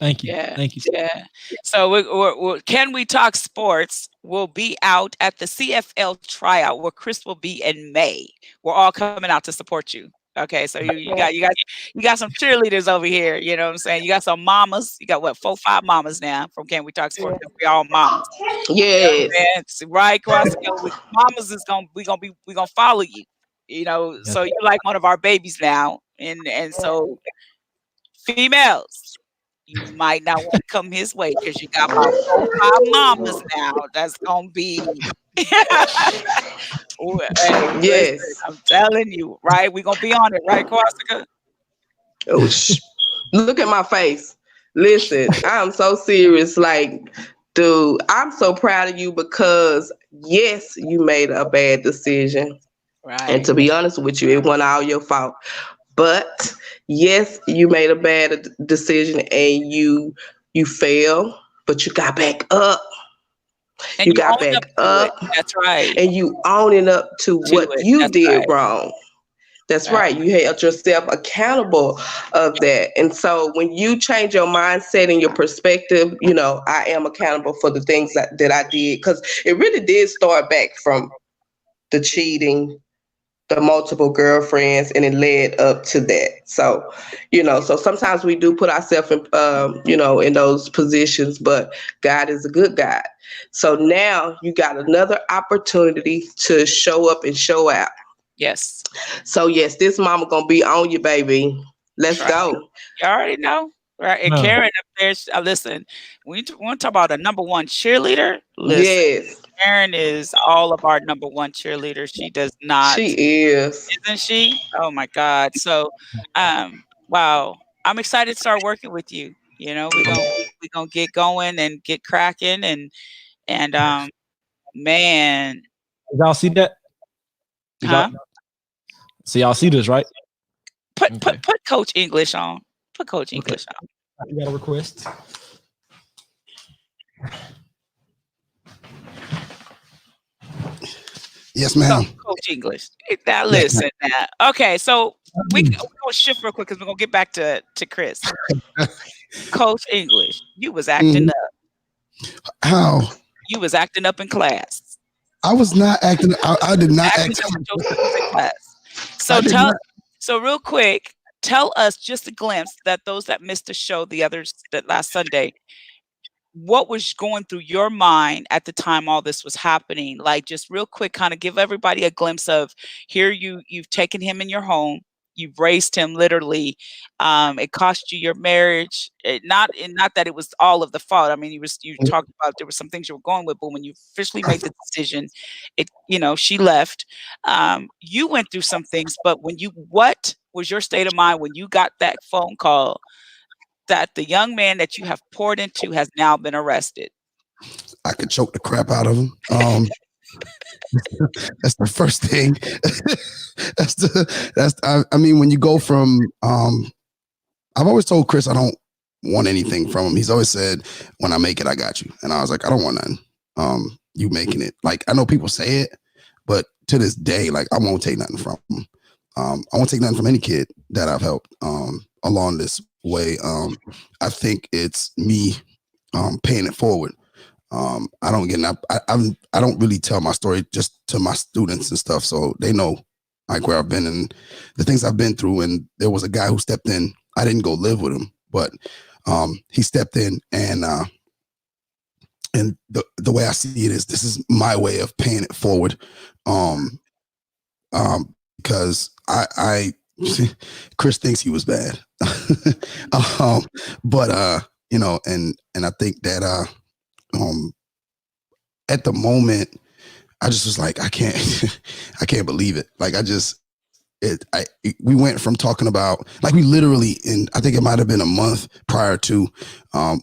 Thank you. Yeah, Thank you. yeah. So we're Can We Talk Sports will be out at the CFL tryout where Chris will be in May. We're all coming out to support you. Okay, so you got some cheerleaders over here. You know what I'm saying? You got some mamas. You got what, 4, 5 mamas now from Can We Talk Sports? Yeah. We all mamas. Yes. Right, Cross. Mamas is we gonna follow you. So you're like one of our babies now, and so females, you might not want to come his way because you got about 4, 5 mamas now. That's gonna be. Yes. I'm telling you, right? We're gonna be on it, right, Corsica? Oh, look at my face. Listen, I'm so serious. Like, dude, I'm so proud of you because yes, you made a bad decision. Right. And to be honest with you, it wasn't all your fault. But yes, you made a bad decision and you failed, but you got back up. And You you got own back up to it. up That's right. and you owning up to To what it. you That's did right. wrong. That's Right. right. You held yourself accountable of that. And so when you change your mindset and your perspective, I am accountable for the things that I did. Because it really did start back from the cheating, the multiple girlfriends, and it led up to that. So, so sometimes we do put ourselves in, in those positions, but God is a good God. So now you got another opportunity to show up and show out. Yes. So yes, this mama gonna be on you, baby. Let's Right. go. You already know. Right. And No. Karen up there, listen, we want to talk about a number one cheerleader. Listen, Yes, Karen is all of our number one cheerleader. She does not, she is. isn't she? Oh my God. So wow. I'm excited to start working with you. We're gonna get going and get cracking and man, Did y'all see that? Did huh? y'all, so y'all see this, right? Put Okay. put Coach English on. Put Coach English on. You got a request? Yes, ma'am. Coach English. Now listen now. Okay, so we're gonna shift real quick because we're gonna get back to Chris. Coach English, you was acting up. How? You was acting up in class. I was not acting. I did not Acting act. up with your sisters in class. I did not. So real quick, tell us just a glimpse that those that missed the show that last Sunday, what was going through your mind at the time all this was happening? Like, just real quick, kind of give everybody a glimpse of here you've taken him in your home, you've raised him literally. It cost you your marriage. Not that it was all of the fault. I mean, you talked about there were some things you were going with, but when you officially made the decision, she left. You went through some things, but what was your state of mind when you got that phone call that the young man that you have poured into has now been arrested? I could choke the crap out of him. That's the first thing. I mean, when you go from, I've always told Chris I don't want anything from him. He's always said, when I make it, I got you. And I was like, I don't want nothing. You making it. Like, I know people say it, but to this day, like, I won't take nothing from him. I won't take nothing from any kid that I've helped along this way. I think it's me paying it forward. I don't get I don't really tell my story just to my students and stuff, so they know like where I've been and the things I've been through. And there was a guy who stepped in. I didn't go live with him, but he stepped in, and the way I see it is this is my way of paying it forward. Because I Chris thinks he was bad. But and I think that at the moment I just was like, I can't believe it. Like we went from talking about, like, we literally, I think it might have been a month prior to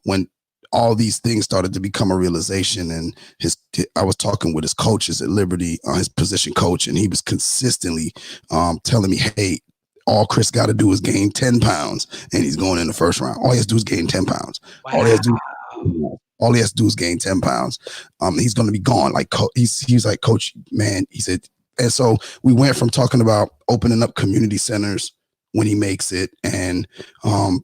when all these things started to become a realization. And I was talking with his coaches at Liberty, his position coach, and he was consistently telling me, hey, all Chris got to do is gain 10 pounds and he's going in the first round. All he has to do is gain 10 pounds. Wow. All he has to do is gain 10 pounds. He's going to be gone. Like, he's like, Coach, man, he said. And so we went from talking about opening up community centers when he makes it, and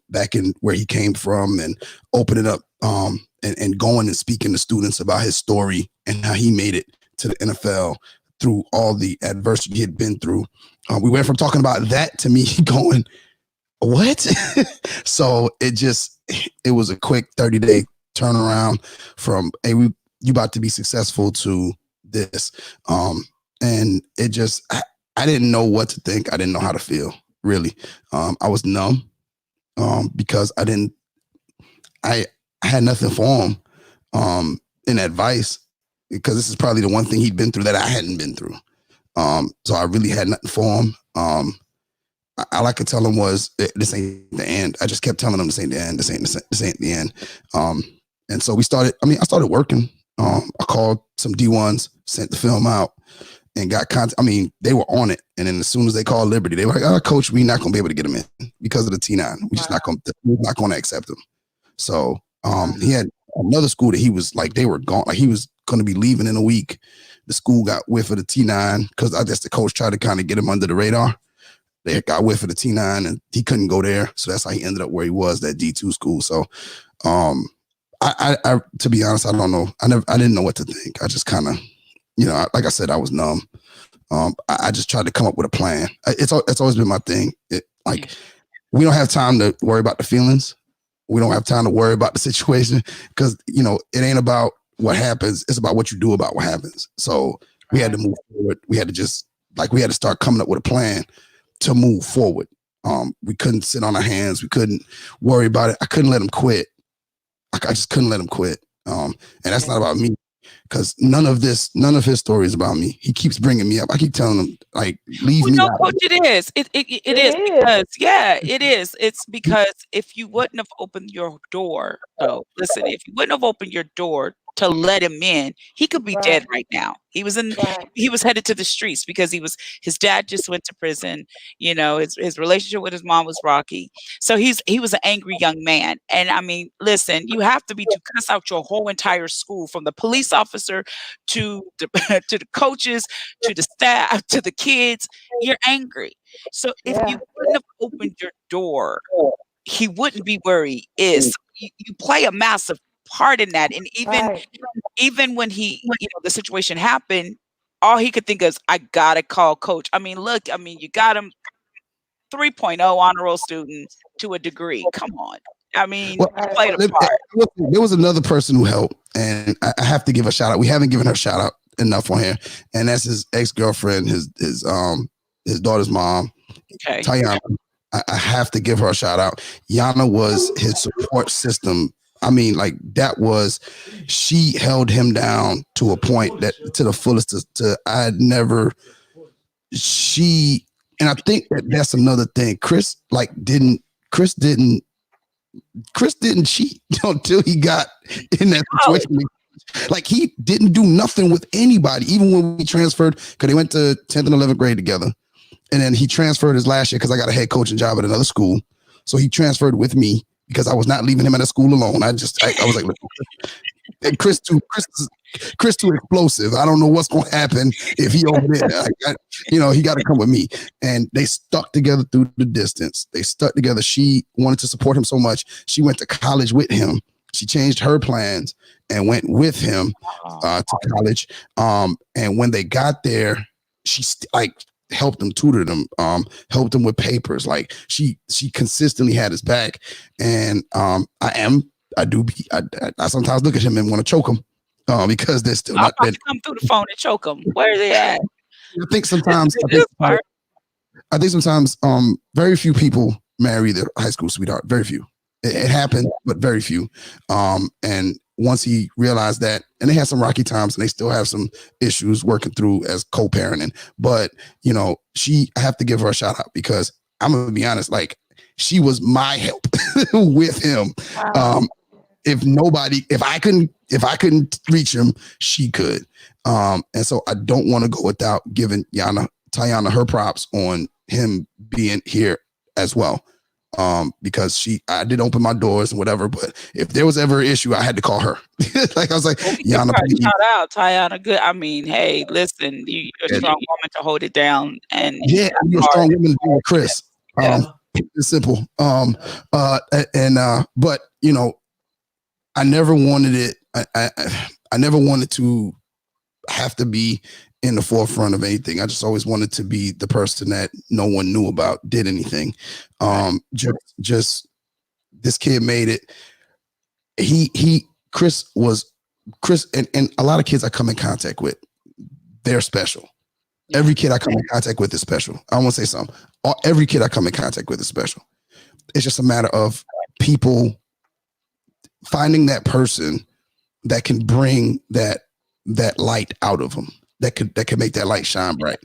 back in where he came from, and opening up and going and speaking to students about his story and how he made it to the NFL through all the adversity he had been through. We went from talking about that to me going, what? So it was a quick 30-day turnaround from, hey, you about to be successful to this. And it just, I didn't know what to think. I didn't know how to feel, really. I was numb because I had nothing for him in advice, because this is probably the one thing he'd been through that I hadn't been through. So I really had nothing for him. All I could tell him was, this ain't the end. I just kept telling him, this ain't the end. This ain't the end. And so I started working. I called some D1s, sent the film out, and got contact. I mean, they were on it. And then as soon as they called Liberty, they were like, oh, Coach, we're not going to be able to get him in because of the T9. We're not going to accept him. So he had another school that he was like, they were gone. Like, he was going to be leaving in a week. The school got whiff of the T9 because I guess the coach tried to kind of get him under the radar. They got whiff of the T9 and he couldn't go there. So that's how he ended up where he was, that D2 school. So I to be honest, I don't know. I didn't know what to think. I just kind of, like I said, I was numb. I just tried to come up with a plan. It's always been my thing. We don't have time to worry about the feelings. We don't have time to worry about the situation because, it ain't about what happens. It's about what you do about what happens. So we had to move forward. We had to we had to start coming up with a plan to move forward. We couldn't sit on our hands. We couldn't worry about it. I couldn't let him quit. I just couldn't let him quit. And that's not about me because none of his story is about me. He keeps bringing me up. I keep telling him, leave me out. Coach, it is. It is because, it is. It's because if you wouldn't have opened your door, listen, if you wouldn't have opened your door to let him in, he could be dead right now. He was headed to the streets because his dad just went to prison. His relationship with his mom was rocky. So he was an angry young man. And I mean, listen, you have to cuss out your whole entire school, from the police officer to the coaches, to the staff, to the kids. You're angry. So if you wouldn't have opened your door, he wouldn't be where he is. You play a massive part in that. And even when the situation happened, all he could think is, I gotta call coach. I mean, look, you got him 3.0 honor roll student to a degree. Come on. I mean, played a part. There was another person who helped, and I have to give a shout out. We haven't given her a shout out enough on here, and that's his ex-girlfriend, his daughter's mom, Tayana. I have to give her a shout out. Yana was his support system. I mean, she held him down to a point that to the fullest and I think that's another thing. Chris didn't cheat until he got in that situation. He didn't do nothing with anybody, even when we transferred, because they went to 10th and 11th grade together. And then he transferred his last year because I got a head coaching job at another school. So he transferred with me because I was not leaving him at a school alone. I was like, and Chris too explosive. I don't know what's going to happen if he over there. He got to come with me. And they stuck together through the distance. They stuck together. She wanted to support him so much. She went to college with him. She changed her plans and went with him to college. And when they got there, she helped him, tutored him, helped him with papers. She consistently had his back. And I sometimes look at him and want to choke him because they're still not dead. Come through the phone and choke them. Where are they at? I think sometimes very few people marry their high school sweetheart. Very few. It happened, but very few. And once he realized that, and they had some rocky times and they still have some issues working through as co-parenting, but I have to give her a shout out because I'm going to be honest, she was my help with him. Wow. If I couldn't reach him, she could. And so I don't want to go without giving Tayana her props on him being here as well. Because I did open my doors and whatever, but if there was ever an issue, I had to call her. I was like, Yana, shout out, Tayana. Good. I mean, hey, listen, you're a strong woman to hold it down, and you're a strong woman to deal with Chris. It's simple. But I never wanted it. I never wanted to have to be in the forefront of anything. I just always wanted to be the person that no one knew about, did anything. Just this kid made it. Chris and a lot of kids I come in contact with, they're special. Every kid I come in contact with is special. I want to say something. Every kid I come in contact with is special. It's just a matter of people finding that person that can bring that light out of them. That could make that light shine bright.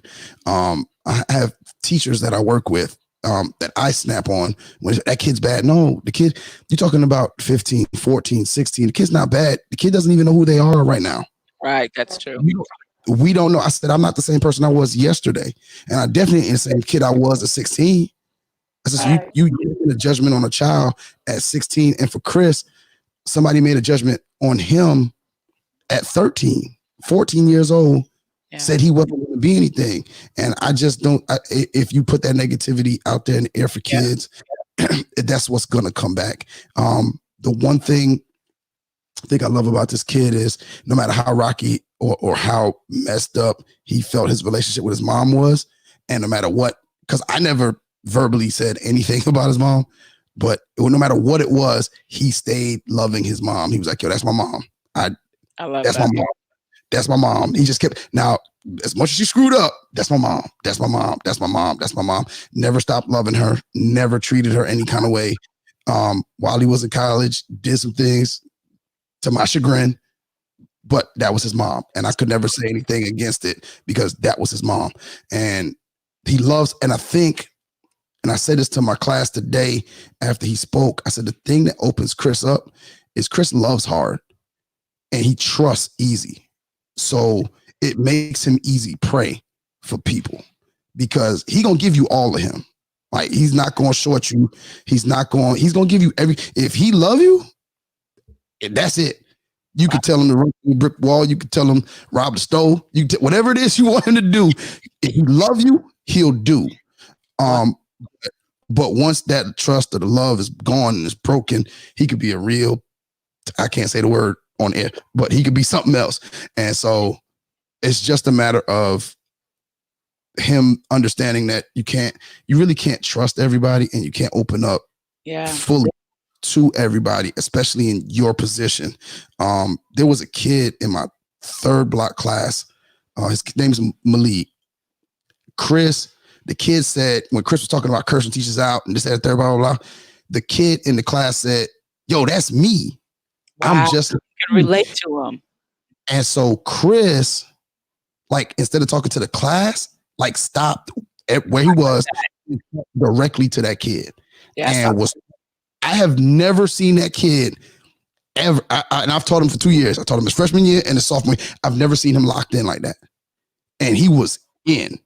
I have teachers that I work with that I snap on when that kid's bad. No, the kid, you're talking about 15, 14, 16. The kid's not bad. The kid doesn't even know who they are right now. Right, that's true. We don't know. I said, I'm not the same person I was yesterday. And I definitely ain't the same kid I was at 16. I said, you made a judgment on a child at 16. And for Chris, somebody made a judgment on him at 13, 14 years old, Yeah. said he wasn't going to be anything. And I just don't, if you put that negativity out there in the air for kids, that's what's going to come back. The one thing I think I love about this kid is no matter how rocky or how messed up he felt his relationship with his mom was, and no matter what, because I never verbally said anything about his mom, but no matter what it was, he stayed loving his mom. He was like, yo, that's my mom. I love That's that. my mom. That's my mom. He just kept, now, as much as she screwed up, that's my mom. That's my mom. That's my mom. That's my mom. Never stopped loving her. Never treated her any kind of way. While he was in college, did some things to my chagrin, but that was his mom. And I could never say anything against it because that was his mom. And he loves, and I think, and I said this to my class today after he spoke, I said, the thing that opens Chris up is Chris loves hard and he trusts easy. So it makes him easy prey for people because he gonna give you all of him. Like, he's not gonna short you. He's gonna give you if he love you, that's it. You could tell him to run through a brick wall. You could tell him rob the stove. Whatever it is you want him to do, if he love you, he'll do. But once that trust or the love is gone and is broken, he could be a real, I can't say the word on air, but he could be something else. And so it's just a matter of him understanding that you really can't trust everybody and you can't open up fully to everybody, especially in your position. There was a kid in my third block class. His name's Malik. Chris, the kid said, when Chris was talking about cursing teachers out and this, that, third, blah, blah, blah, the kid in the class said, yo, that's me. Wow. I'm just, you can relate to him. And so Chris, like, instead of talking to the class, like, stopped where he was directly to that kid. Yes, I have never seen that kid ever. And I've taught him for 2 years. I taught him his freshman year and his sophomore year. I've never seen him locked in like that. And he was in.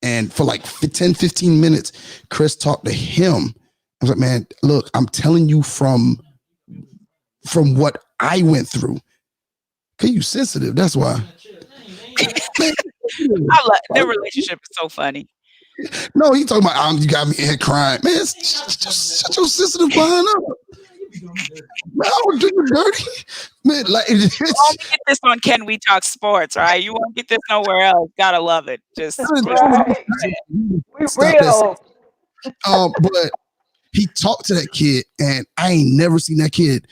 And for like 10, 15 minutes, Chris talked to him. I was like, man, look, I'm telling you from what I went through. Cause you sensitive. That's why. Their relationship is so funny. No, he talking about you got me in here crying. Man, just shut your sensitive behind up. Man, I would do you dirty. Man, like, You only get this on Can We Talk Sports, right? You won't get this nowhere else. Gotta love it. Just Right. We're real. But he talked to that kid, and I ain't never seen that kid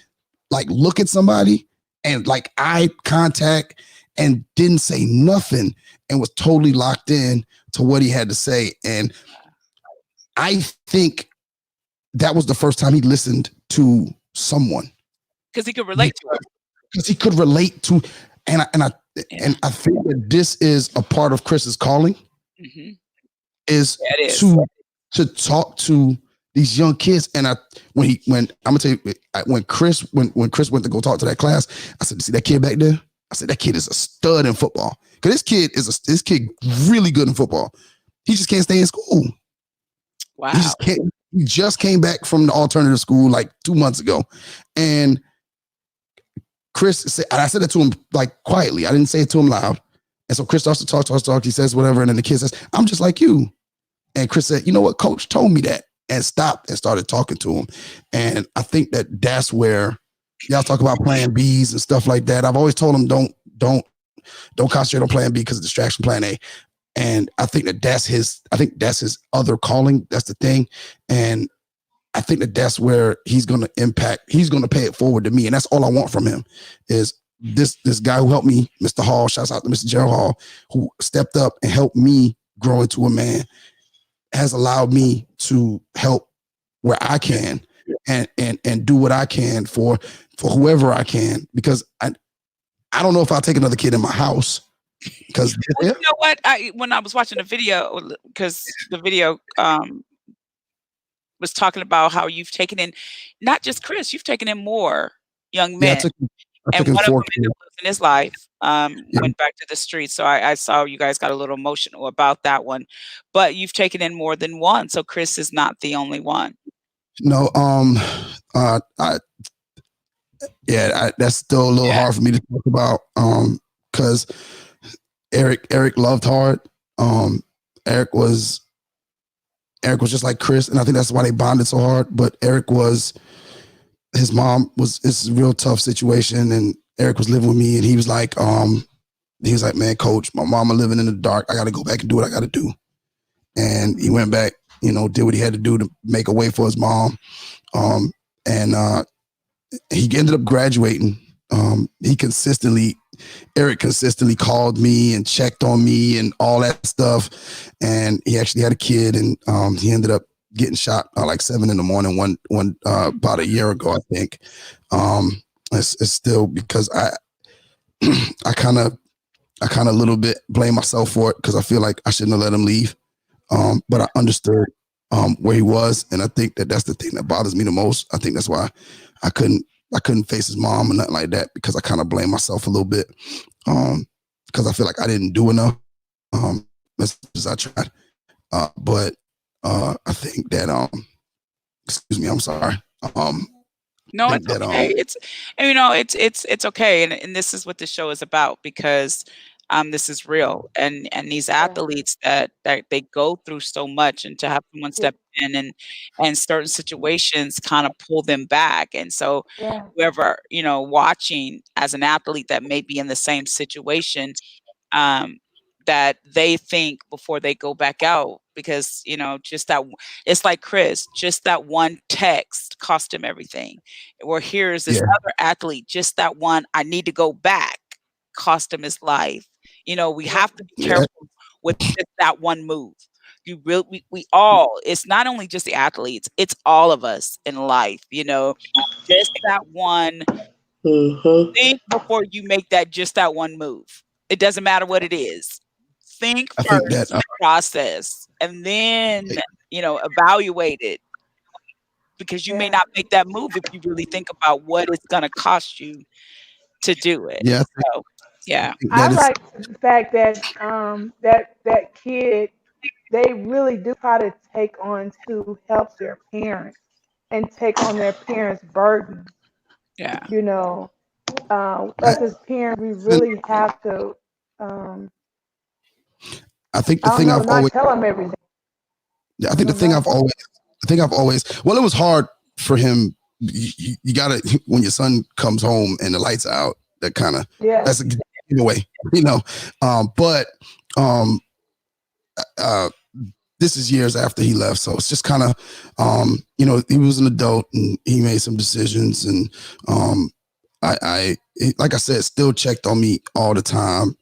like look at somebody and like eye contact and didn't say nothing and was totally locked in to what he had to say. And I think that was the first time he listened to someone because he could relate to it. Because he could relate to, and I think that this is a part of Chris's calling, is to talk to these young kids. And when I'm gonna tell you, when Chris went to go talk to that class, I said, see that kid back there? I said, that kid is a stud in football. Because this kid really good in football. He just can't stay in school. Wow. He just came back from the alternative school like 2 months ago. And Chris said, and I said that to him like quietly. I didn't say it to him loud. And so Chris starts to talk. He says whatever. And then the kid says, I'm just like you. And Chris said, you know what? Coach told me that. And stopped and started talking to him. And I think that's where y'all talk about plan Bs and stuff like that. I've always told him don't concentrate on plan B because of distraction plan A. And I think that's his other calling. That's the thing. And I think that's where he's going to impact. He's going to pay it forward to me. And that's all I want from him is this guy who helped me, Mr. Hall, shouts out to Mr. Gerald Hall, who stepped up and helped me grow into a man, has allowed me to help where I can and do what I can for whoever I can, because I don't know if I'll take another kid in my house. Because you know what? When I was watching the video, because the video was talking about how you've taken in not just Chris, you've taken in more young men. And one of them in his life went back to the streets. So I saw you guys got a little emotional about that one. But you've taken in more than one. So Chris is not the only one. No, Yeah, that's still a little hard for me to talk about. Because Eric loved hard. Eric was just like Chris, and I think that's why they bonded so hard. But his mom it's a real tough situation, and Eric was living with me, and he was like, man, coach, my mama living in the dark. I got to go back and do what I got to do. And he went back, did what he had to do to make a way for his mom. And he ended up graduating. Eric consistently called me and checked on me and all that stuff. And he actually had a kid, and he ended up getting shot like 7 a.m. one about a year ago, I think. It's still because I kind of a little bit blame myself for it, because I feel like I shouldn't have let him leave. But I understood where he was, and I think that's the thing that bothers me the most. I think that's why I couldn't face his mom or nothing like that, because I kind of blame myself a little bit, because I feel like I didn't do enough as much as I tried. But I think that excuse me, I'm sorry. No, it's okay. It's okay, and this is what the show is about, because this is real, and these athletes that they go through so much, and to have someone step in and certain situations kind of pull them back. And so whoever watching as an athlete that may be in the same situation, that they think before they go back out, because just that, it's like Chris, just that one text cost him everything. Or here's this other athlete, just that one, I need to go back, cost him his life. We have to be careful with just that one move. We all, it's not only just the athletes, it's all of us in life, just that one. Think before you make that one move. It doesn't matter what it is. Think first, process, and then evaluate it, because you may not make that move if you really think about what it's going to cost you to do it. Yeah. So, yeah. I like the fact that that kid, they really do try to take on to help their parents and take on their parents' burden. Yeah. As his parents, we really have to. I think the thing I've always tell him everything. Yeah, I think the thing I've always. Well, it was hard for him. You gotta, when your son comes home and the lights are out, that kind of that's a giveaway, But this is years after he left, so it's just kind of he was an adult and he made some decisions, and I like I said, still checked on me all the time,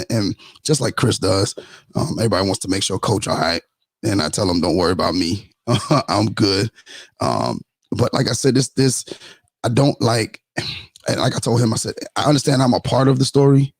and just like Chris does, everybody wants to make sure coach all right, and I tell them don't worry about me, I'm good. But like I said, this I don't like. And like I told him, I said, I understand I'm a part of the story,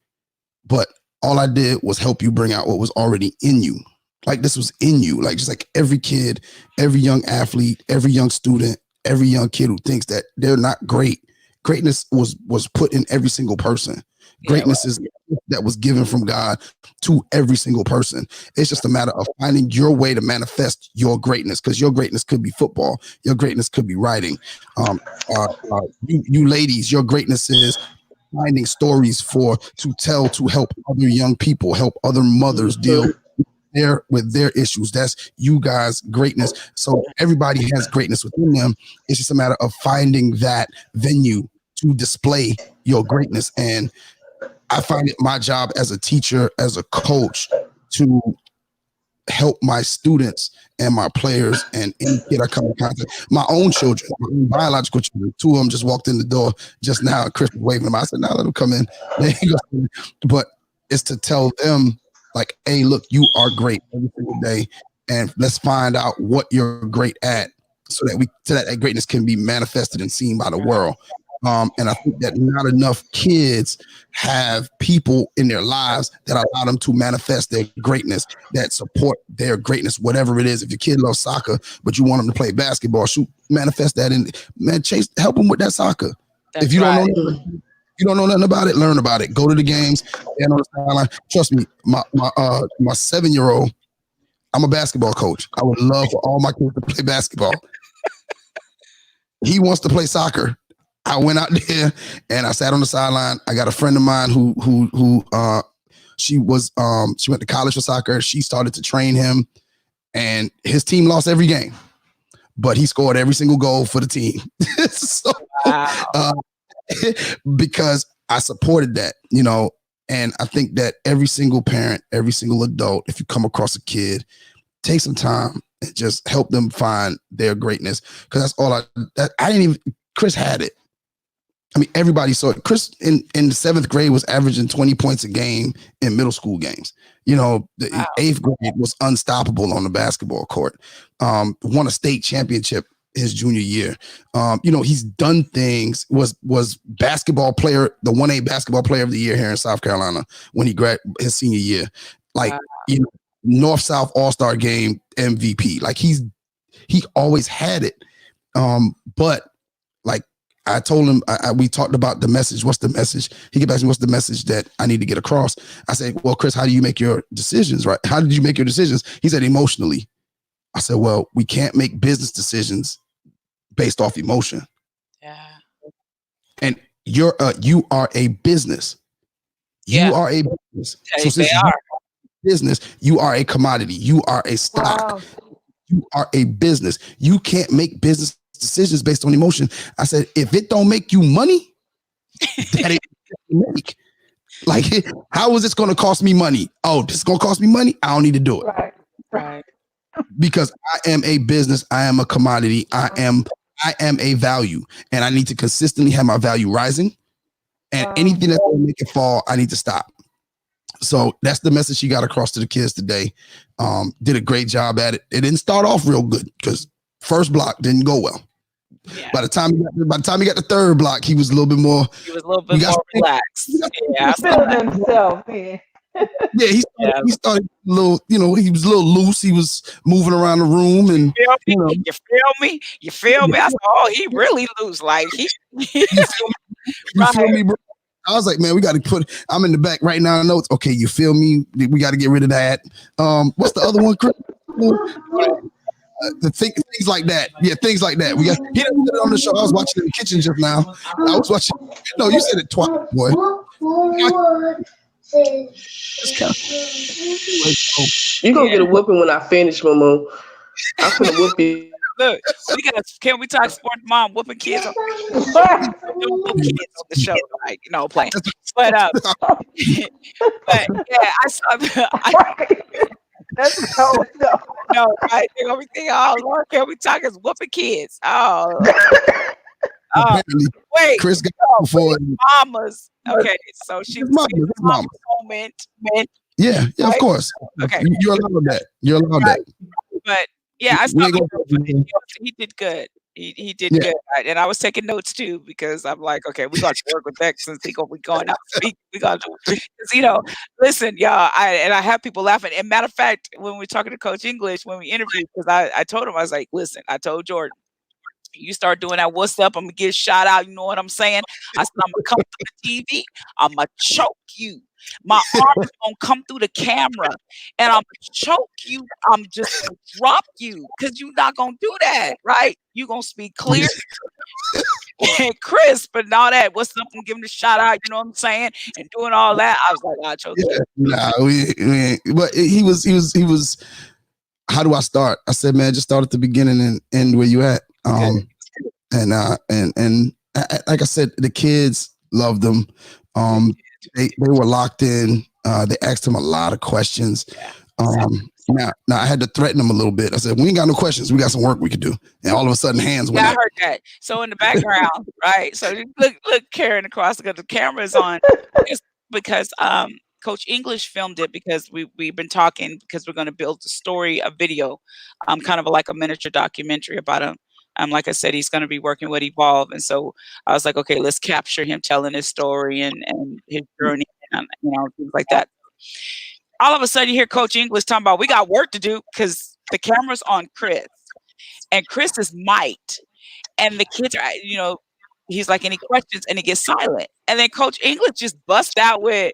but all I did was help you bring out what was already in you. Like this was in you. Like just like every kid, every young athlete, every young student, every young kid who thinks that they're not great. Greatness was put in every single person. Greatness is that was given from God to every single person. It's just a matter of finding your way to manifest your greatness, because your greatness could be football. Your greatness could be writing. You ladies, your greatness is finding stories to tell, to help other young people, help other mothers deal with their issues. That's you guys' greatness. So everybody has greatness within them. It's just a matter of finding that venue to display your greatness. And I find it my job as a teacher, as a coach, to help my students and my players and any kid I come in contact. My own children, my own biological children. 2 of them just walked in the door just now. Chris was waving them. I said, "Now let them come in." But it's to tell them, like, "Hey, look, you are great every single day, and let's find out what you're great at, so that that greatness can be manifested and seen by the world." And I think that not enough kids have people in their lives that allow them to manifest their greatness, that support their greatness, whatever it is. If your kid loves soccer, but you want them to play basketball, manifest that, and help them with that soccer. That's if you right. you don't know nothing about it, learn about it. Go to the games, stand on the sideline. Trust me, my 7-year-old, I'm a basketball coach. I would love for all my kids to play basketball. He wants to play soccer. I went out there and I sat on the sideline. I got a friend of mine who she went to college for soccer. She started to train him, and his team lost every game, but he scored every single goal for the team. So, because I supported that, and I think that every single parent, every single adult, if you come across a kid, take some time and just help them find their greatness. Because that's all I didn't even, Chris had it. I mean, everybody saw it. Chris in the 7th grade was averaging 20 points a game in middle school games. The 8th grade was unstoppable on the basketball court. Won a state championship his junior year. He's done things, was basketball player, the 1A basketball player of the year here in South Carolina when he graduated his senior year. Like, North-South All-Star game MVP. Like he always had it. But like I told him, we talked about the message. What's the message? He get back to me, what's the message that I need to get across? I said, well, Chris, how do you make your decisions, right? How did you make your decisions? He said, emotionally. I said, well, we can't make business decisions based off emotion. Yeah. And you are a business. Yeah. You are a business. So since They are. business, you are a commodity. You are a stock. Wow. You are a business. You can't make business decisions based on emotion. I said, if it don't make you money, that ain't make. Like, how is this going to cost me money? Oh, this is going to cost me money? I don't need to do it. Right. Because I am a business. I am a commodity. I am a value, and I need to consistently have my value rising. And anything that's going to make it fall, I need to stop. So that's the message she got across to the kids today. Did a great job at it. It didn't start off real good because first block didn't go well. Yeah. By the time he got the third block, he was a little bit more. He was a little bit more relaxed. Yeah, Feeling himself. Yeah. Yeah, he started a little, he was a little loose. He was moving around the room, and You feel me? I said, oh, he really loose. Like he you feel me, bro? I was like, man, we got to I'm in the back right now. Notes. Okay, you feel me? We got to get rid of that. What's the other one, Chris? Things like that. Yeah, things like that. He didn't put it on the show. I was watching in the kitchen just now. I was watching. No, you said it twice, boy. You gonna get a whooping when I finish, Momo. I'm gonna whoop you. Look, can we talk sports, mom? Whooping kids on the show, like playing. But yeah, I saw That's so no, I think everything. Oh Lord, can we talk as whooping kids? Oh, wait, Chris got before mamas. Okay, so she's mama's moment. Yeah, right? Of course. Okay, you're allowed that. You're allowed that. But yeah, I saw he did good. He did good, and I was taking notes too because I'm like, okay, we got to work with that since we going out to speak. We got to, listen, y'all. I have people laughing. And matter of fact, when we're talking to Coach English, when we interviewed, because I told him, I was like, listen, I told Jordan, you start doing that, what's up? I'm gonna get a shout out. You know what I'm saying? I said, I'm gonna come through the TV. I'm gonna choke you. My arm is gonna come through the camera, and I'm gonna choke you. I'm just gonna drop you because you're not gonna do that, right? You're gonna speak clear and crisp, but all that. What's up? I'm giving the shout out. You know what I'm saying? And doing all that. I was like, I chose you. Nah, but he was. How do I start? I said, man, just start at the beginning and end where you at. And like I said, the kids loved them. They were locked in. They asked him a lot of questions. Now I had to threaten them a little bit. I said, we ain't got no questions. We got some work we could do. And all of a sudden, hands went up. I heard that. So in the background, right? So look, carrying across because the camera is on. It's because Coach English filmed it because we've been talking because we're going to build a story, a video, kind of like a miniature documentary about him. Like I said, he's going to be working with Evolve. And so I was like, okay, let's capture him telling his story and his journey and, things like that. All of a sudden you hear Coach English talking about, we got work to do because the camera's on Chris and Chris is mic'd and the kids are, he's like, any questions? And he gets silent. And then Coach English just bust out with,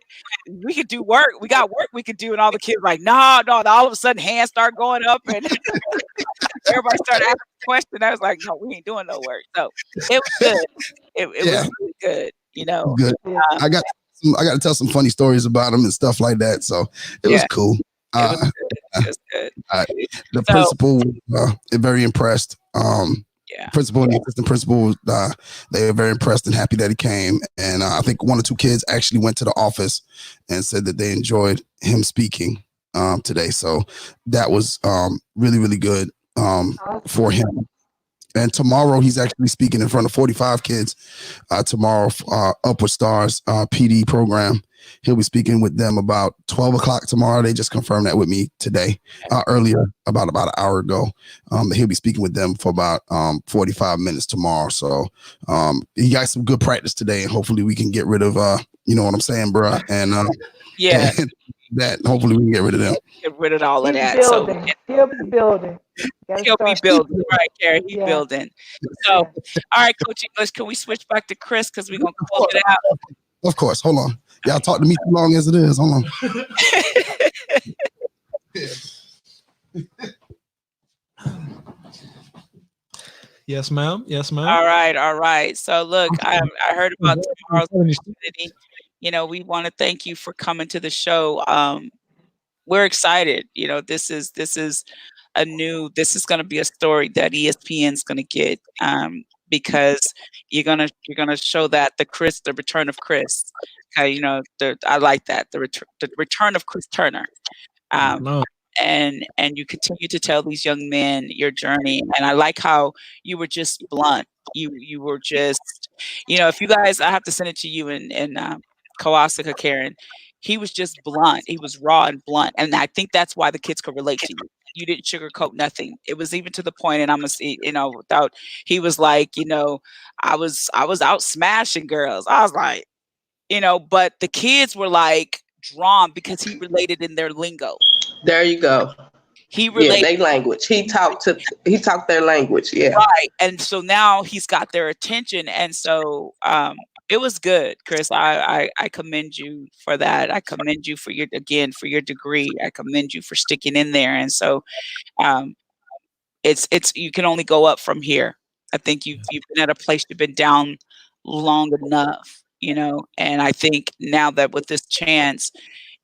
we could do work. We got work we could do. And all the kids like, no. All of a sudden hands start going up and everybody started asking questions. I was like, no, we ain't doing no work. So it was good. It Yeah. was really good, you know. Good. Yeah. I got to tell some funny stories about him and stuff like that. So it was Yeah. cool. It was good. It was good. The So- principal was very impressed. Yeah. Principal and the assistant principal, they were very impressed and happy that he came. And I think one or two kids actually went to the office and said that they enjoyed him speaking today. So that was really, really good for him. And tomorrow he's actually speaking in front of 45 kids. Tomorrow, Upward Stars PD program. He'll be speaking with them about 12 o'clock tomorrow. They just confirmed that with me today, earlier, about an hour ago. He'll be speaking with them for about 45 minutes tomorrow. So he got some good practice today, and hopefully we can get rid of, you know what I'm saying, bro? And Yeah. and that hopefully we can get rid of them. Get rid of all of He's that. building. So He'll be building. Gotta he'll be start- building, right, Carrie? He's Yeah. building. So, all right, Coach English, can we switch back to Chris because we're gonna close it out? Of course. Hold on. Y'all talk to me too long as it is. Hold on. Yes, ma'am. Yes, ma'am. All right. So look, I heard about tomorrow's opportunity. You know, we want to thank you for coming to the show. We're excited. You know, this is this is going to be a story that ESPN's going to get because you're gonna show that the return of Chris. You know, I like that the return of Chris Turner. No. And you continue to tell these young men your journey, and I like how you were just blunt. You were just, you know, if you guys, I have to send it to you and Kawasaka, Karen. He was just blunt. He was raw and blunt, and I think that's why the kids could relate to you. You didn't sugarcoat nothing. It was even to the point, and I'm gonna see, you know, without. He was like, you know, I was out smashing girls. I was like, you know, but the kids were like drawn because he related in their lingo. There you go. He related their language. He talked their language. Yeah. right, and so now he's got their attention, and so it was good, Chris. I commend you for that. I commend you for your degree. I commend you for sticking in there, and so it's you can only go up from here. I think you've been at a place, you've been down long enough, you know, and I think now that with this chance,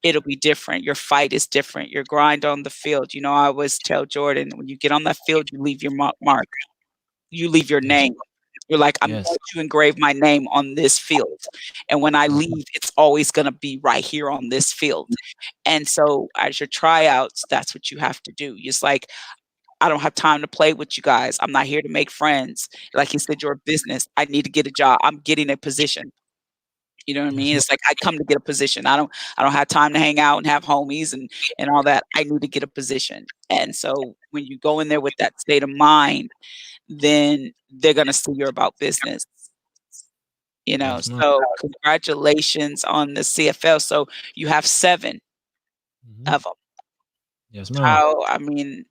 it'll be different. Your fight is different. Your grind on the field. You know, I always tell Jordan, when you get on that field, you leave your mark. You leave your name. You're like, I'm going to engrave my name on this field. And when I leave, it's always going to be right here on this field. And so as your tryouts, that's what you have to do. It's like, I don't have time to play with you guys. I'm not here to make friends. Like you said, you're a business. I need to get a job. I'm getting a position. You know what I mean? It's like I come to get a position. I don't have time to hang out and have homies and all that. I need to get a position. And so when you go in there with that state of mind, then they're gonna see you're about business. You know, so congratulations on the CFL. So you have 7 of them. Yes, ma'am. I mean,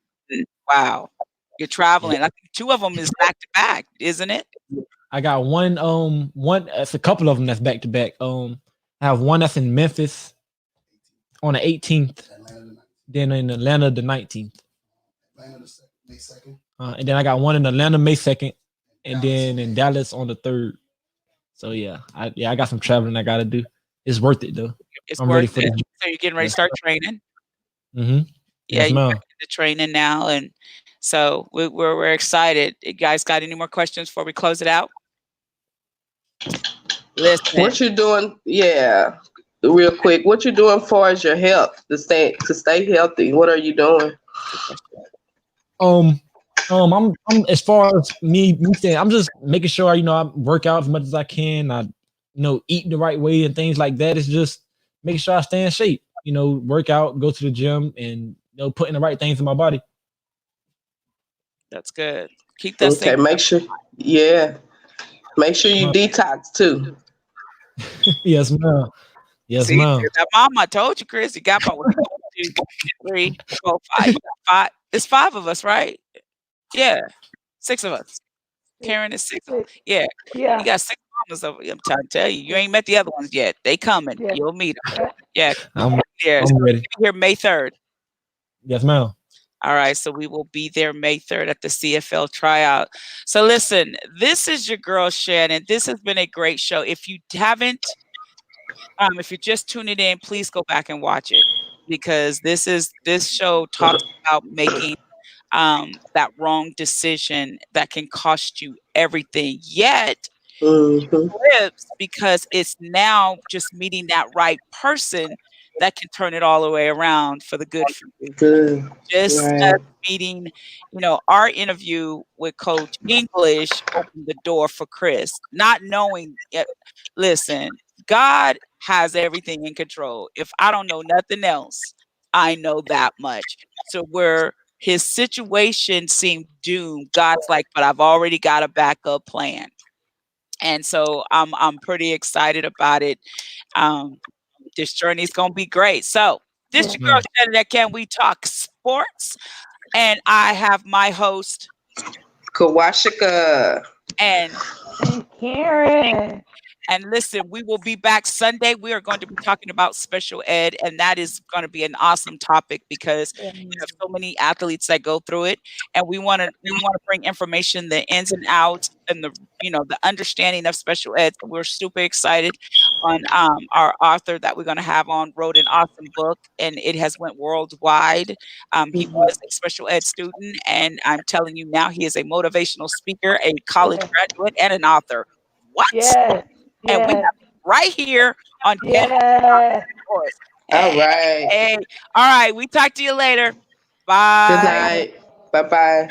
wow. You're traveling. I think 2 of them is back to back, isn't it? I got one. It's a couple of them that's back to back. I have one that's in Memphis on the 18th, then in Atlanta the 19th. May 2nd. And then I got one in Atlanta May 2nd, and then in Dallas on the 3rd. So yeah, I got some traveling I gotta do. It's worth it though. I'm ready for it. So you're getting ready to start training. Mm-hmm. Yeah, you're the training now, and so we're excited. You guys got any more questions before we close it out? Listen. What you doing? Yeah, real quick. What you doing for as your health to stay healthy? What are you doing? I'm as far as me saying, I'm just making sure I work out as much as I can. I eat the right way and things like that. It's just making sure I stay in shape. Work out, go to the gym, and putting the right things in my body. That's good. Keep that. Okay, make sure you detox too. Yes, ma'am. Yes, See, ma'am. Mama told you, Chris. You got my 1, 2, 3, 4, 5. 5. It's 5 of us, right? Yeah, 6 of us. Karen is 6. Yeah. You got 6 mamas over. I'm trying to tell you, you ain't met the other ones yet. They coming. Yeah. You'll meet them. Yeah. I'm so ready. here May 3rd. Yes, ma'am. All right, so we will be there May 3rd at the CFL tryout. So listen, this is your girl Shannon. This has been a great show. If you haven't, if you're just tuning in, please go back and watch it, because this show talks about making that wrong decision that can cost you everything. Yet flips, because it's now just meeting that right person that can turn it all the way around for the good for you. Good. Just Right. meeting, our interview with Coach English opened the door for Chris, not knowing it. Listen, God has everything in control. If I don't know nothing else, I know that much. So where his situation seemed doomed, God's like, but I've already got a backup plan. And so I'm pretty excited about it. This journey is gonna be great. So this your girl Shannon at Can We Talk Sports, and I have my host Kawashika. and Karen. And listen, we will be back Sunday. We are going to be talking about special ed, and that is going to be an awesome topic, because we have so many athletes that go through it, and we want to bring information, the ins and outs, and the understanding of special ed. So we're super excited on our author that we're going to have on wrote an awesome book, and it has went worldwide. He was a special ed student, and I'm telling you now, he is a motivational speaker, a college graduate, and an author. What? Yes. And we have it right here on Yes. All right. Hey. All right. We talk to you later. Bye. Good night. Bye-bye.